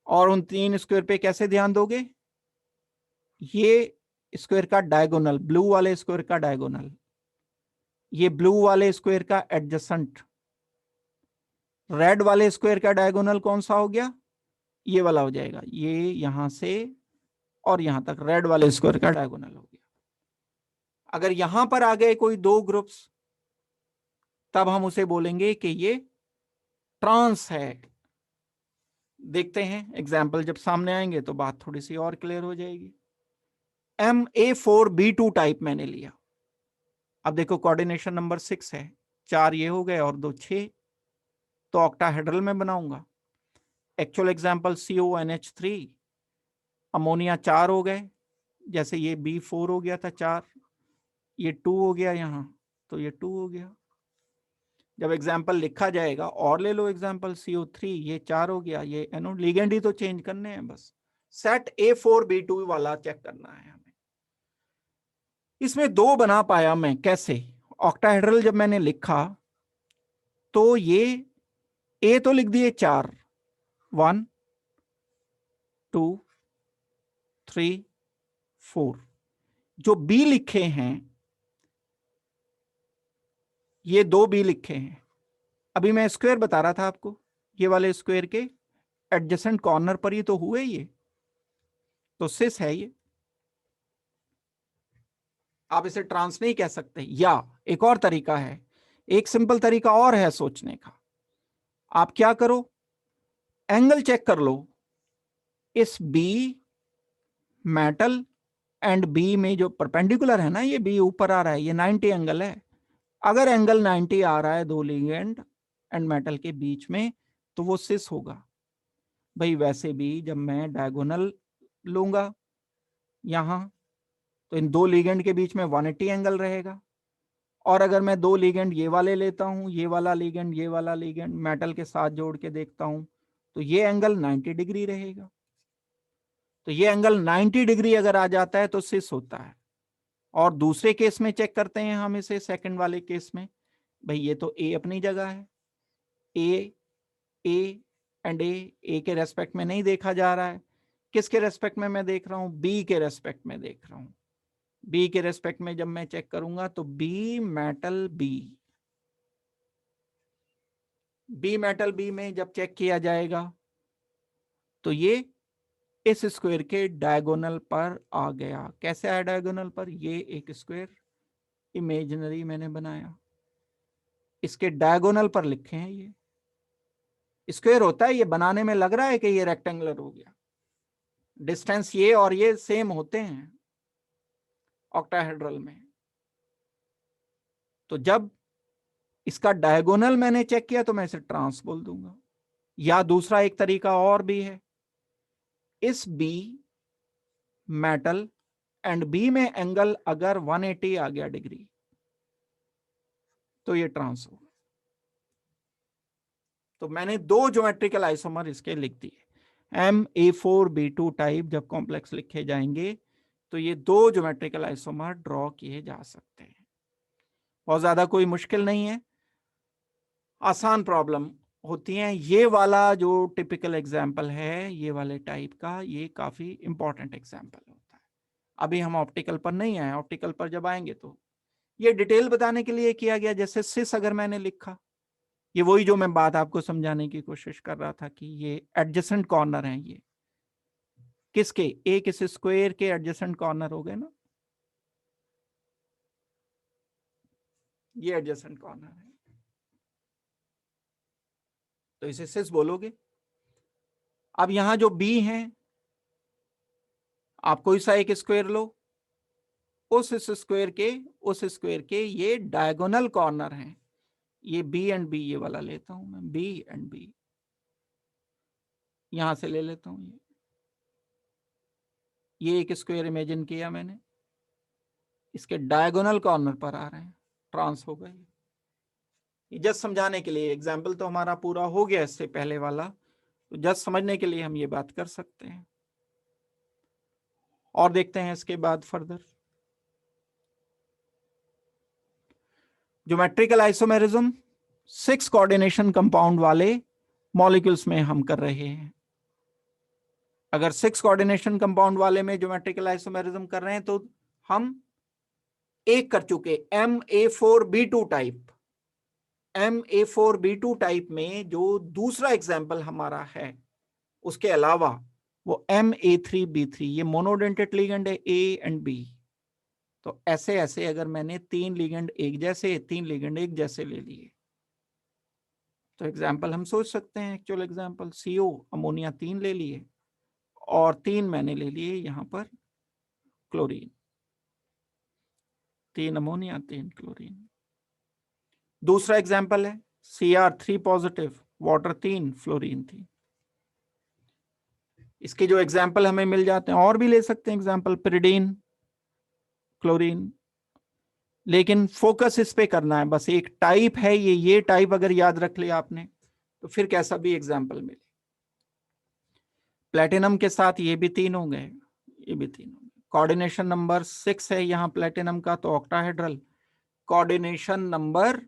और उन 3 स्क्वायर पे कैसे ध्यान दोगे, ये स्क्वायर का डायगोनल, ब्लू वाले स्क्वायर का डायगोनल, ये ब्लू वाले स्क्वायर का एडजेसेंट, रेड वाले स्क्वायर का डायगोनल कौन सा हो गया, ये वाला हो जाएगा, ये यहां से और यहां तक रेड वाले स्क्वायर का डायगोनल हो गया। अगर यहां पर आ गए कोई 2 ग्रुप्स, तब हम उसे बोलेंगे कि ये ट्रांस है। देखते हैं एग्जाम्पल, जब सामने आएंगे तो बात थोड़ी सी और क्लियर हो जाएगी। MA4B2 टाइप मैंने लिया। अब देखो कोऑर्डिनेशन नंबर 6 है, 4 ये हो गए और 2 6, तो ऑक्टाहेड्रल में बनाऊंगा। एक्चुअल एग्जाम्पल CONH3, अमोनिया 4 हो गए, जैसे ये B4 हो गया था 4, ये 2 हो गया यहां, तो ये 2 हो गया। जब एग्जाम्पल लिखा जाएगा, और ले लो एग्जाम्पल CO3, ये 4 हो गया, ये एनो लिगेंड ही तो चेंज करने हैं बस। सेट A4B2 वाला चेक करना है हमें। इसमें 2 बना पाया मैं कैसे, ऑक्टाहेड्रल जब मैंने लिखा तो ये A तो लिख दिए 4, 1 2 3 4, जो B लिखे हैं ये 2 B लिखे हैं। अभी मैं स्क्वायर बता रहा था आपको, ये वाले स्क्वायर के एडजेसेंट कॉर्नर पर ही तो हुए, ये तो सिस है ये। आप इसे ट्रांस नहीं कह सकते। या एक और तरीका है, एक सिंपल तरीका और है सोचने का। आप क्या करो, एंगल चेक कर लो, इस बी मेटल एंड बी में जो परपेंडिकुलर है ना, ये बी ऊपर आ रहा है, ये 90 एंगल है। अगर एंगल 90 आ रहा है दो लिगेंड एंड मेटल के बीच में, तो वो सिस होगा। भाई वैसे भी जब मैं डायगोनल लूंगा यहां, तो इन 2 लिगेंड के बीच में 180 एंगल रहेगा। और अगर मैं 2 लिगेंड ये वाले लेता हूं, ये वाला लिगेंड, ये वाला लिगेंड मेटल के साथ जोड़ के देखता हूं, तो ये एंगल 90 डिग्री रहेगा। तो ये एंगल 90 डिग्री अगर आ जाता है तो सिस होता है। और दूसरे केस में चेक करते हैं हम इसे, सेकंड वाले केस में, भाई ये तो ए अपनी जगह है, ए ए एंड ए के रेस्पेक्ट में नहीं देखा जा रहा है, किसके रेस्पेक्ट में मैं देख रहा हूं, बी के रेस्पेक्ट में देख रहा हूं। बी के रेस्पेक्ट में जब मैं चेक करूंगा तो बी मेटल बी में जब चेक किया जाएगा तो ये इस स्क्वायर के डायगोनल पर आ गया। कैसे आया डायगोनल पर, ये एक स्क्वायर इमेजिनरी मैंने बनाया, इसके डायगोनल पर लिखे हैं, ये स्क्वायर होता है, ये बनाने में लग रहा है कि ये रेक्टेंगुलर हो गया। डिस्टेंस ये और ये सेम होते हैं ऑक्टाहेड्रल में। तो जब इसका डायगोनल मैंने चेक किया तो मैं इसे ट्रांस बोल दूंगा। या दूसरा एक तरीका और भी है, इस बी मेटल एंड बी में एंगल अगर 180 आ गया डिग्री, तो ये ट्रांस होगा। तो मैंने 2 ज्योमेट्रिकल आइसोमर इसके लिख दिए। MA4B2 टाइप जब कॉम्प्लेक्स लिखे जाएंगे तो ये 2 ज्योमेट्रिकल आइसोमर ड्रॉ किए जा सकते हैं। बहुत ज्यादा कोई मुश्किल नहीं है, आसान प्रॉब्लम होती हैं। ये वाला जो टिपिकल एग्जाम्पल है, ये वाले टाइप का, ये काफी इंपॉर्टेंट एग्जाम्पल होता है। अभी हम ऑप्टिकल पर नहीं आए, ऑप्टिकल पर जब आएंगे तो ये डिटेल बताने के लिए किया गया। जैसे सिस अगर मैंने लिखा, ये वही जो मैं बात आपको समझाने की कोशिश कर रहा था कि ये एडजेसेंट कॉर्नर हैं, ये किसके, एक इस स्क्वायर के एडजेसेंट कॉर्नर हो गए ना, ये एडजेसेंट कॉर्नर है, तो इसे सिस बोलोगे। अब यहां जो बी है, आप कोई सा एक स्क्वायर लो, उस स्क्वायर के ये डायगोनल कॉर्नर हैं, ये बी एंड बी, ये वाला लेता हूं मैं, बी एंड बी यहां से ले लेता हूं, ये एक स्क्वायर इमेजिन किया मैंने, इसके डायगोनल कॉर्नर पर आ रहे हैं, ट्रांस हो गए। जस्ट समझाने के लिए, एग्जाम्पल तो हमारा पूरा हो गया इससे पहले वाला, तो जस्ट समझने के लिए हम ये बात कर सकते हैं। और देखते हैं इसके बाद further, geometrical isomerism 6 coordination compound वाले मॉलिक्यूल्स में हम कर रहे हैं। अगर 6 कोऑर्डिनेशन कंपाउंड वाले में ज्योमेट्रिकल आइसोमेरिज्म कर रहे हैं तो हम एक कर चुके, MA4B2 टाइप। MA4B2 टाइप में जो दूसरा एग्जाम्पल हमारा है, उसके अलावा वो MA3B3, ये मोनोडेंटेड लिगेंड है A एंड B। तो ऐसे ऐसे अगर मैंने 3 लिगेंड एक जैसे, 3 लिगेंड एक जैसे ले लिए, तो एग्जाम्पल हम सोच सकते हैं, एक्चुअल एग्जाम्पल CO अमोनिया 3 ले लिए, और 3 मैंने ले लिए यहां पर क्लोरीन, 3 अमोनिया 3 क्लोरीन। दूसरा एग्जाम्पल है Cr3 पॉजिटिव, वाटर 3 फ्लोरीन 3। इसके जो एग्जाम्पल हमें मिल जाते हैं, और भी ले सकते हैं एग्जाम्पल, पिरिडीन, क्लोरीन, लेकिन फोकस इस पे करना है, बस एक टाइप है ये टाइप अगर याद रख लिया आपने तो फिर कैसा भी एग्जाम्पल मिले। प्लेटिनम के साथ ये भी 3 हो गए, ये भी 3 हो गए। कोऑर्डिनेशन नंबर 6 है यहाँ प्लेटिनम का, तो ऑक्टाहेड्रल। कोऑर्डिनेशन नंबर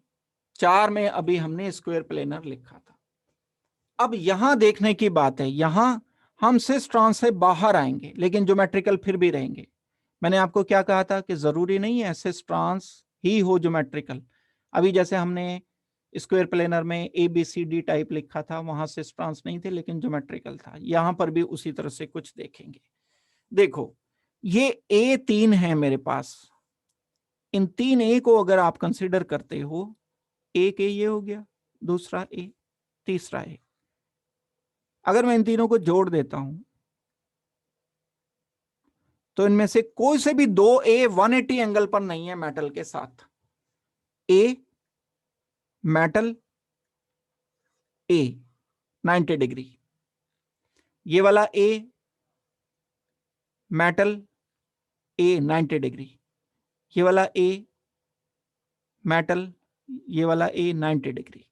4 में अभी हमने स्क्वायर प्लेनर लिखा था। अब यहां देखने की बात है, यहां हम सिस ट्रांस से बाहर आएंगे लेकिन ज्योमेट्रिकल फिर भी रहेंगे। मैंने आपको क्या कहा था कि जरूरी नहीं है सिस ट्रांस ही हो ज्योमेट्रिकल। अभी जैसे हमने स्क्वायर प्लेनर में ABCD टाइप लिखा था, वहां सिस ट्रांस नहीं थे लेकिन ज्योमेट्रिकल था। यहां पर भी उसी तरह से कुछ देखेंगे। देखो ये A3 है मेरे पास, इन 3A को अगर आप कंसिडर करते हो, एक ये हो गया, दूसरा A, तीसरा A। अगर मैं इन तीनों को जोड़ देता हूं तो इनमें से कोई से भी 2A 180 एंगल पर नहीं है मेटल के साथ। A मेटल, A 90 डिग्री, ये वाला A मेटल, A 90 डिग्री, ये वाला A मेटल, ये वाला A 90 डिग्री।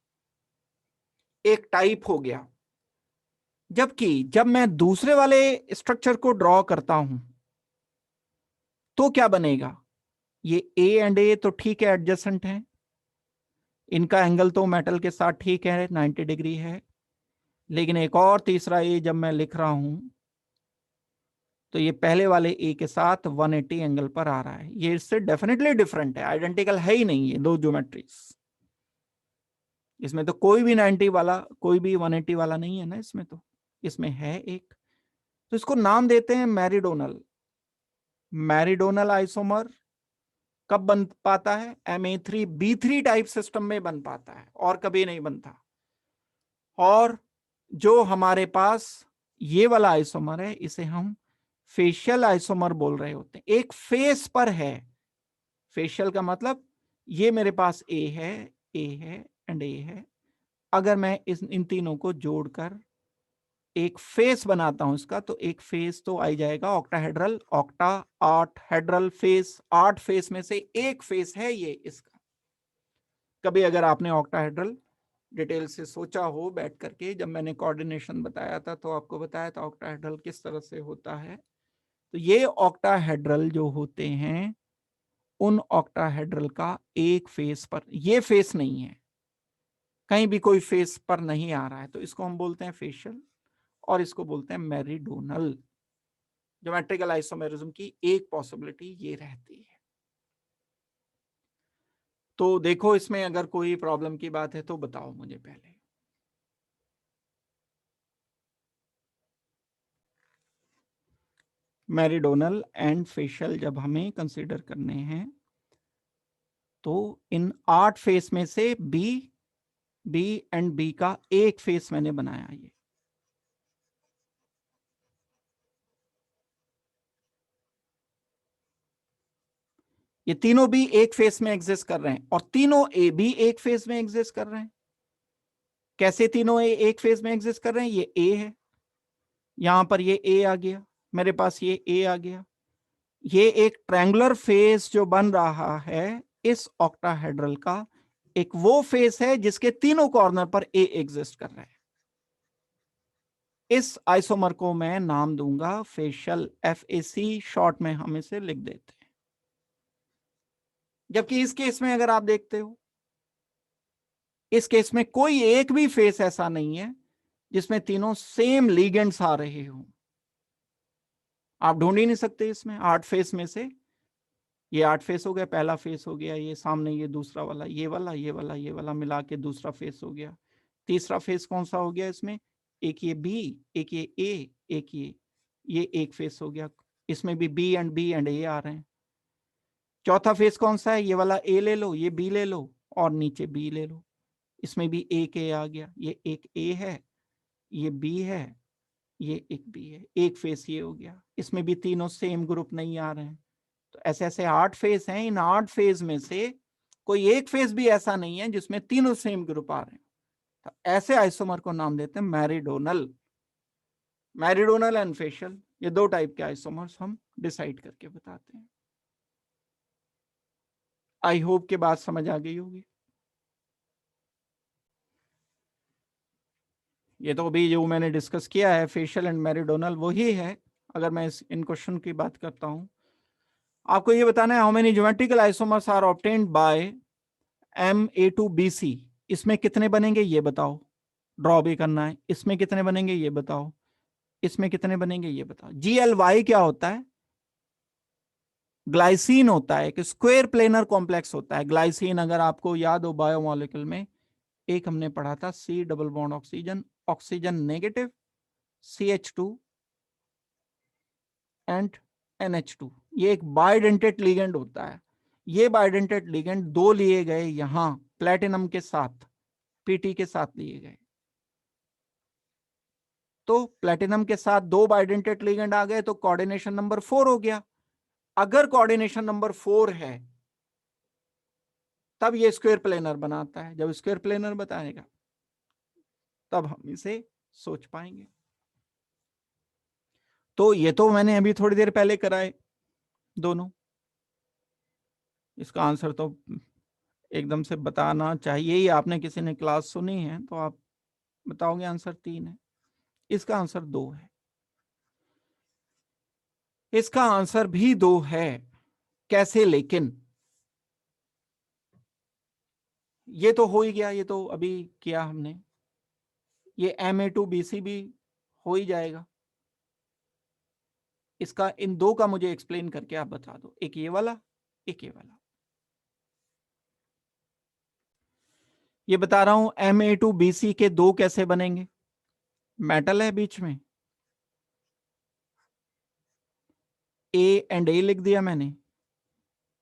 एक टाइप हो गया। जबकि जब मैं दूसरे वाले स्ट्रक्चर को ड्रॉ करता हूं तो क्या बनेगा, ये A एंड A तो ठीक है, एडजेसेंट है, इनका एंगल तो मेटल के साथ ठीक है, 90 डिग्री है। लेकिन एक और तीसरा A जब मैं लिख रहा हूं तो ये पहले वाले A के साथ 180 एंगल पर आ रहा है। ये इससे डेफिनेटली डिफरेंट है, आइडेंटिकल है ही नहीं ये दो ज्योमेट्रीज। इसमें तो कोई भी 90 वाला, कोई भी 180 वाला नहीं है ना इसमें, तो इसमें है एक। तो इसको नाम देते हैं मैरिडोनल। मैरिडोनल आइसोमर कब बन पाता है, Ma3B3 टाइप सिस्टम में बन पाता है, और कभी नहीं बनता। और जो हमारे पास ये वाला आइसोमर है, इसे हम फेशियल आइसोमर बोल रहे होते हैं, एक फेस पर है। फेशियल का मतलब ये मेरे पास A है, A है एंड A है। अगर मैं इन तीनों को जोड़कर एक फेस बनाता हूं इसका, तो एक फेस तो आ जाएगा ऑक्टाहेड्रल, ऑक्टा 8 हेड्रल फेस, 8 फेस में से एक फेस है ये इसका। कभी अगर आपने ऑक्टाहेड्रल डिटेल से सोचा हो बैठ करके, जब मैंने कोऑर्डिनेशन बताया था तो आपको बताया था ऑक्टाहेड्रल किस तरह से होता है। तो ये ऑक्टाहेड्रल जो होते हैं, उन ऑक्टाहेड्रल का एक फेस पर, ये फेस नहीं है, कहीं भी कोई फेस पर नहीं आ रहा है, तो इसको हम बोलते हैं फेशियल और इसको बोलते हैं मेरिडोनल। ज्योमेट्रिकल आइसोमेरिज्म की एक पॉसिबिलिटी ये रहती है। तो देखो इसमें अगर कोई प्रॉब्लम की बात है तो बताओ मुझे पहले। मेरीडोनल एंड फेशियल जब हमें कंसीडर करने हैं तो इन 8 फेस में से बी एंड बी का एक फेस मैंने बनाया। ये तीनों भी एक फेस में एग्जिस्ट कर रहे हैं और तीनों ए भी एक फेस में एग्जिस्ट कर रहे हैं। कैसे तीनों ए एक फेस में एग्जिस्ट कर रहे हैं? ये ए है, यहां पर ये ए आ गया, मेरे पास ये ए आ गया। ये एक ट्रायंगुलर फेस जो बन रहा है इस ऑक्टाहेड्रल का, एक वो फेस है जिसके तीनों कॉर्नर पर ए एग्जिस्ट कर रहे हैं। इस आइसोमर को मैं नाम दूंगा फेशियल, FAC शॉर्ट में हम इसे लिख देते हैं। जबकि इस केस में अगर आप देखते हो, इस केस में कोई एक भी फेस ऐसा नहीं है जिसमें तीनों सेम लिगेंड्स आ रहे हो। आप ढूंढ ही नहीं सकते इसमें 8 फेस में से। ये 8 फेस हो गया, पहला फेस हो गया, ये सामने ये दूसरा वाला, ये वाला, ये वाला, ये वाला मिला के दूसरा फेस हो गया। तीसरा फेस कौन सा हो गया इसमें? एक ये बी, एक ये ए, एक ये एक फेस हो गया। इसमें भी बी एंड ए आ रहे हैं। चौथा फेस कौन सा है? ये वाला ए ले लो, ये बी ले लो और नीचे बी ले लो। इसमें भी एक ए आ गया, ये एक ए है, ये बी है, ये एक बी है, एक फेस ये हो गया। इसमें भी तीनों सेम ग्रुप नहीं आ रहे हैं। तो ऐसे ऐसे 8 फेस हैं। इन 8 फेस में से कोई एक फेस भी ऐसा नहीं है जिसमें तीनों सेम ग्रुप आ रहे हैं। तो ऐसे आइसोमर को नाम देते हैं मैरीडोनल। मैरीडोनल एंड फेशियल, ये 2 टाइप के आइसोमर्स हम डिसाइड करके बताते हैं। आई होप के बात समझ आ गई होगी। ये तो अभी जो मैंने डिस्कस किया है फेशियल एंड मेरीडोनल वही है। अगर मैं इन क्वेश्चन की बात करता हूं, आपको ये बताना है how many geometrical isomers are obtained by MA2BC। इसमें कितने बनेंगे ये बताओ, ड्रॉ भी करना है। इसमें कितने बनेंगे ये बताओ, इसमें कितने बनेंगे ये बताओ। GLY क्या होता है? ग्लाइसिन होता है, एक स्क्वायर प्लेनर कॉम्प्लेक्स होता है। ग्लाइसिन अगर आपको याद हो बायोमोलिक्यूल में एक हमने पढ़ा था, C double bond oxygen, oxygen negative, CH2 and NH2। ये एक बाइडेंटेड लिगेंड होता है। ये बाइडेंटेड लिगेंड 2 लिए गए यहां प्लेटिनम के साथ, PT के साथ लिए गए। तो प्लेटिनम के साथ 2 बाइडेंटेड लिगेंड आ गए तो कोऑर्डिनेशन नंबर 4 हो गया। अगर कोऑर्डिनेशन नंबर 4 है तब ये स्क्वायर प्लेनर बनाता है। जब स्क्वायर प्लेनर बताएगा तब हम इसे सोच पाएंगे। तो ये तो मैंने अभी थोड़ी देर पहले कराए दोनों। इसका आंसर तो एकदम से बताना चाहिए ही, आपने किसी ने क्लास सुनी है तो आप बताओगे आंसर 3 है। इसका आंसर 2 है। इसका आंसर भी 2 है। कैसे? लेकिन ये तो हो ही गया, ये तो अभी किया हमने। ये MA2BC भी हो ही जाएगा। इसका इन 2 का मुझे एक्सप्लेन करके आप बता दो, एक ये वाला, एक ये वाला। ये बता रहा हूं MA2BC के 2 कैसे बनेंगे। मेटल है बीच में, A एंड A लिख दिया मैंने,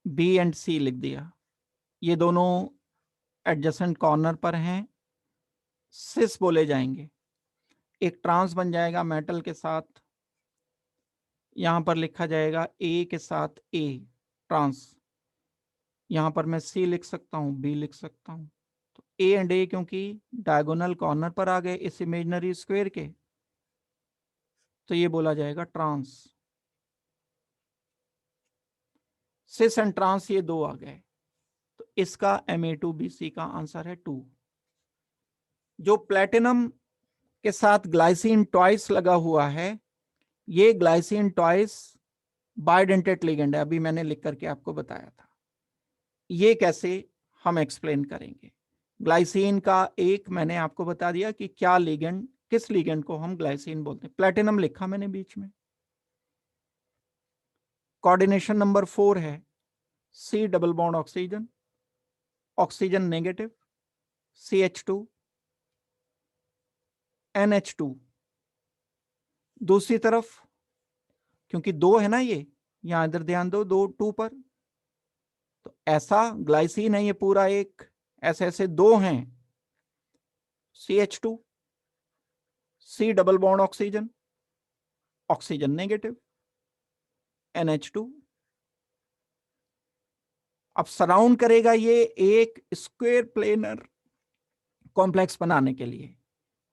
B एंड C लिख दिया। ये दोनों एडजेसेंट कॉर्नर पर हैं, सिस बोले जाएंगे। एक ट्रांस बन जाएगा मेटल के साथ, यहां पर लिखा जाएगा A के साथ A ट्रांस। यहां पर मैं C लिख सकता हूं, B लिख सकता हूं। तो A एंड A क्योंकि डायगोनल कॉर्नर पर आ गए इस इमेजिनरी स्क्वायर के, तो ये बोला जाएगा ट्रांस। सिस एंड ट्रांस ये 2 आ गए, तो इसका MA2BC का आंसर है 2। जो प्लेटिनम के साथ ग्लाइसिन ट्वाइस लगा हुआ है, ये ग्लाइसिन ट्वाइस बाइडेंटेड लिगेंड है, अभी मैंने लिख करके आपको बताया था। ये कैसे हम एक्सप्लेन करेंगे? ग्लाइसिन का एक मैंने आपको बता दिया कि क्या लिगेंड, किस लिगेंड को हम ग्लाइसिन बोलते हैं। प्लेटिनम लिखा मैंने बीच में, कोऑर्डिनेशन नंबर 4 है C double bond oxygen, oxygen negative, CH2 NH2। दूसरी तरफ क्योंकि 2 है ना, ये यहां इधर ध्यान दो, 2 पर, तो ऐसा ग्लाइसिन है ये पूरा एक, ऐसे ऐसे 2 हैं, CH2 C double bond oxygen, oxygen negative, NH2। अब सराउंड करेगा ये एक स्क्वायर प्लेनर कॉम्प्लेक्स बनाने के लिए,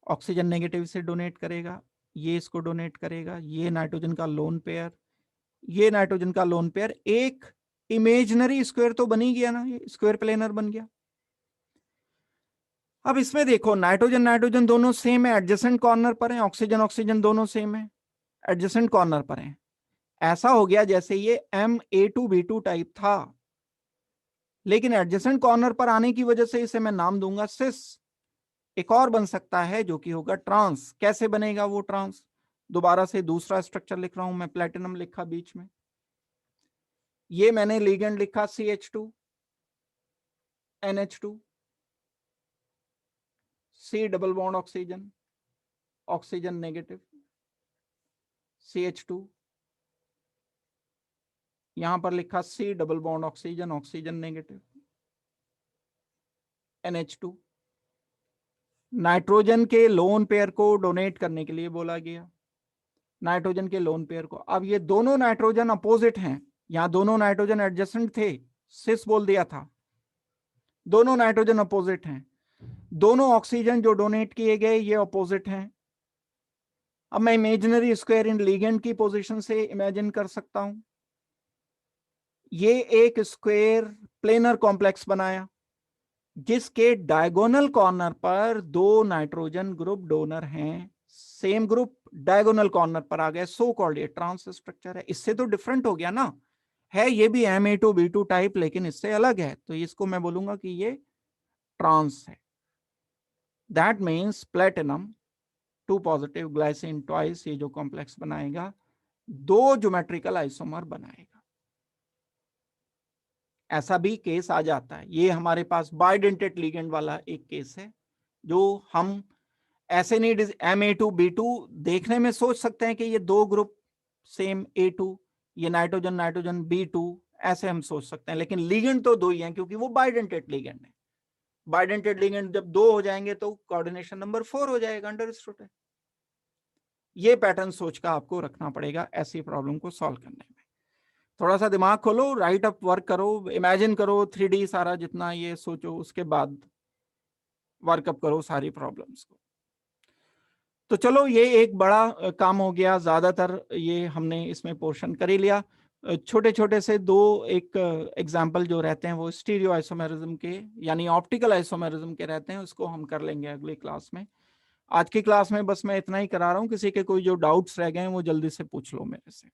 ऑक्सीजन नेगेटिव से डोनेट करेगा, ये इसको डोनेट करेगा, ये नाइट्रोजन का लोन पेयर, ये नाइट्रोजन का लोन पेयर, एक इमेजिनरी स्क्वायर तो बन ही गया ना, ये स्क्वायर प्लेनर बन गया। अब इसमें देखो नाइट्रोजन नाइट्रोजन दोनों सेम है, एडजेसेंट कॉर्नर पर है, ऑक्सीजन ऑक्सीजन दोनों सेम है, एडजेसेंट कॉर्नर पर है। ऐसा हो गया जैसे ये Ma2B2 टाइप था, लेकिन एडजेसेंट कॉर्नर पर आने की वजह से इसे मैं नाम दूंगा सिस। एक और बन सकता है जो कि होगा ट्रांस। कैसे बनेगा वो ट्रांस? दोबारा से दूसरा स्ट्रक्चर लिख रहा हूं मैं, प्लेटिनम लिखा बीच में, ये मैंने लिगेंड लिखा CH2 NH2 C double bond oxygen, oxygen negative, CH2, यहां पर लिखा C double bond oxygen, oxygen negative, NH2। Nitrogen के लोन पेयर को डोनेट करने के लिए बोला गया, नाइट्रोजन के लोन पेयर को। अब ये दोनों नाइट्रोजन अपोजिट हैं, यहां दोनों नाइट्रोजन एडजेसेंट थे, सिस बोल दिया था, दोनों नाइट्रोजन अपोजिट हैं, दोनों ऑक्सीजन जो डोनेट किए गए ये अपोजिट हैं। अब मैं इमेजिनरी स्क्वायर इन लिगेंड की पोजीशन से इमेजिन कर सकता हूं, ये एक स्क्वायर प्लेनर कॉम्प्लेक्स बनाया जिसके डायगोनल कॉर्नर पर 2 नाइट्रोजन ग्रुप डोनर हैं, सेम ग्रुप डायगोनल कॉर्नर पर आ गए, सो कॉल्ड ये ट्रांस स्ट्रक्चर है। इससे तो डिफरेंट हो गया ना, है ये भी Ma2B2 टाइप लेकिन इससे अलग है, तो इसको मैं बोलूंगा कि ये ट्रांस है। That means platinum 2 positive glycine twice, ये जो कॉम्प्लेक्स बनाएगा 2 ज्योमेट्रिकल आइसोमर बनाएगा। ऐसा भी केस आ जाता है, ये हमारे पास बाइडेंटेड लिगेंड वाला एक केस है जो हम ऐसे नहीं, Ma2B2 देखने में सोच सकते हैं कि ये 2 ग्रुप सेम A2, ये नाइट्रोजन नाइट्रोजन B2, ऐसे हम सोच सकते हैं, लेकिन लिगेंड तो 2 ही हैं क्योंकि वो बाइडेंटेड लिगेंड है। बाइडेंटेड लिगेंड जब 2 हो जाएंगे तो कोऑर्डिनेशन नंबर 4 हो जाएगा, अंडरस्टूड है। ये पैटर्न सोच का आपको रखना पड़ेगा ऐसी प्रॉब्लम को सॉल्व करने में। थोड़ा सा दिमाग खोलो, राइट अप वर्क करो, इमेजिन करो 3D सारा जितना ये सोचो, उसके बाद वर्कअप करो सारी प्रॉब्लम्स को। तो चलो ये एक बड़ा काम हो गया, ज्यादातर ये हमने इसमें पोर्शन कर ही लिया। छोटे छोटे से 2 एक एग्जाम्पल जो रहते हैं वो स्टीरियो आइसोमेरिज्म के यानी ऑप्टिकल आइसोमेरिज्म के रहते हैं, उसको हम कर लेंगे अगली क्लास में। आज की क्लास में बस मैं इतना ही करा रहा हूँ, किसी के कोई जो डाउट्स रह गए हैं वो जल्दी से पूछ लो मेरे से।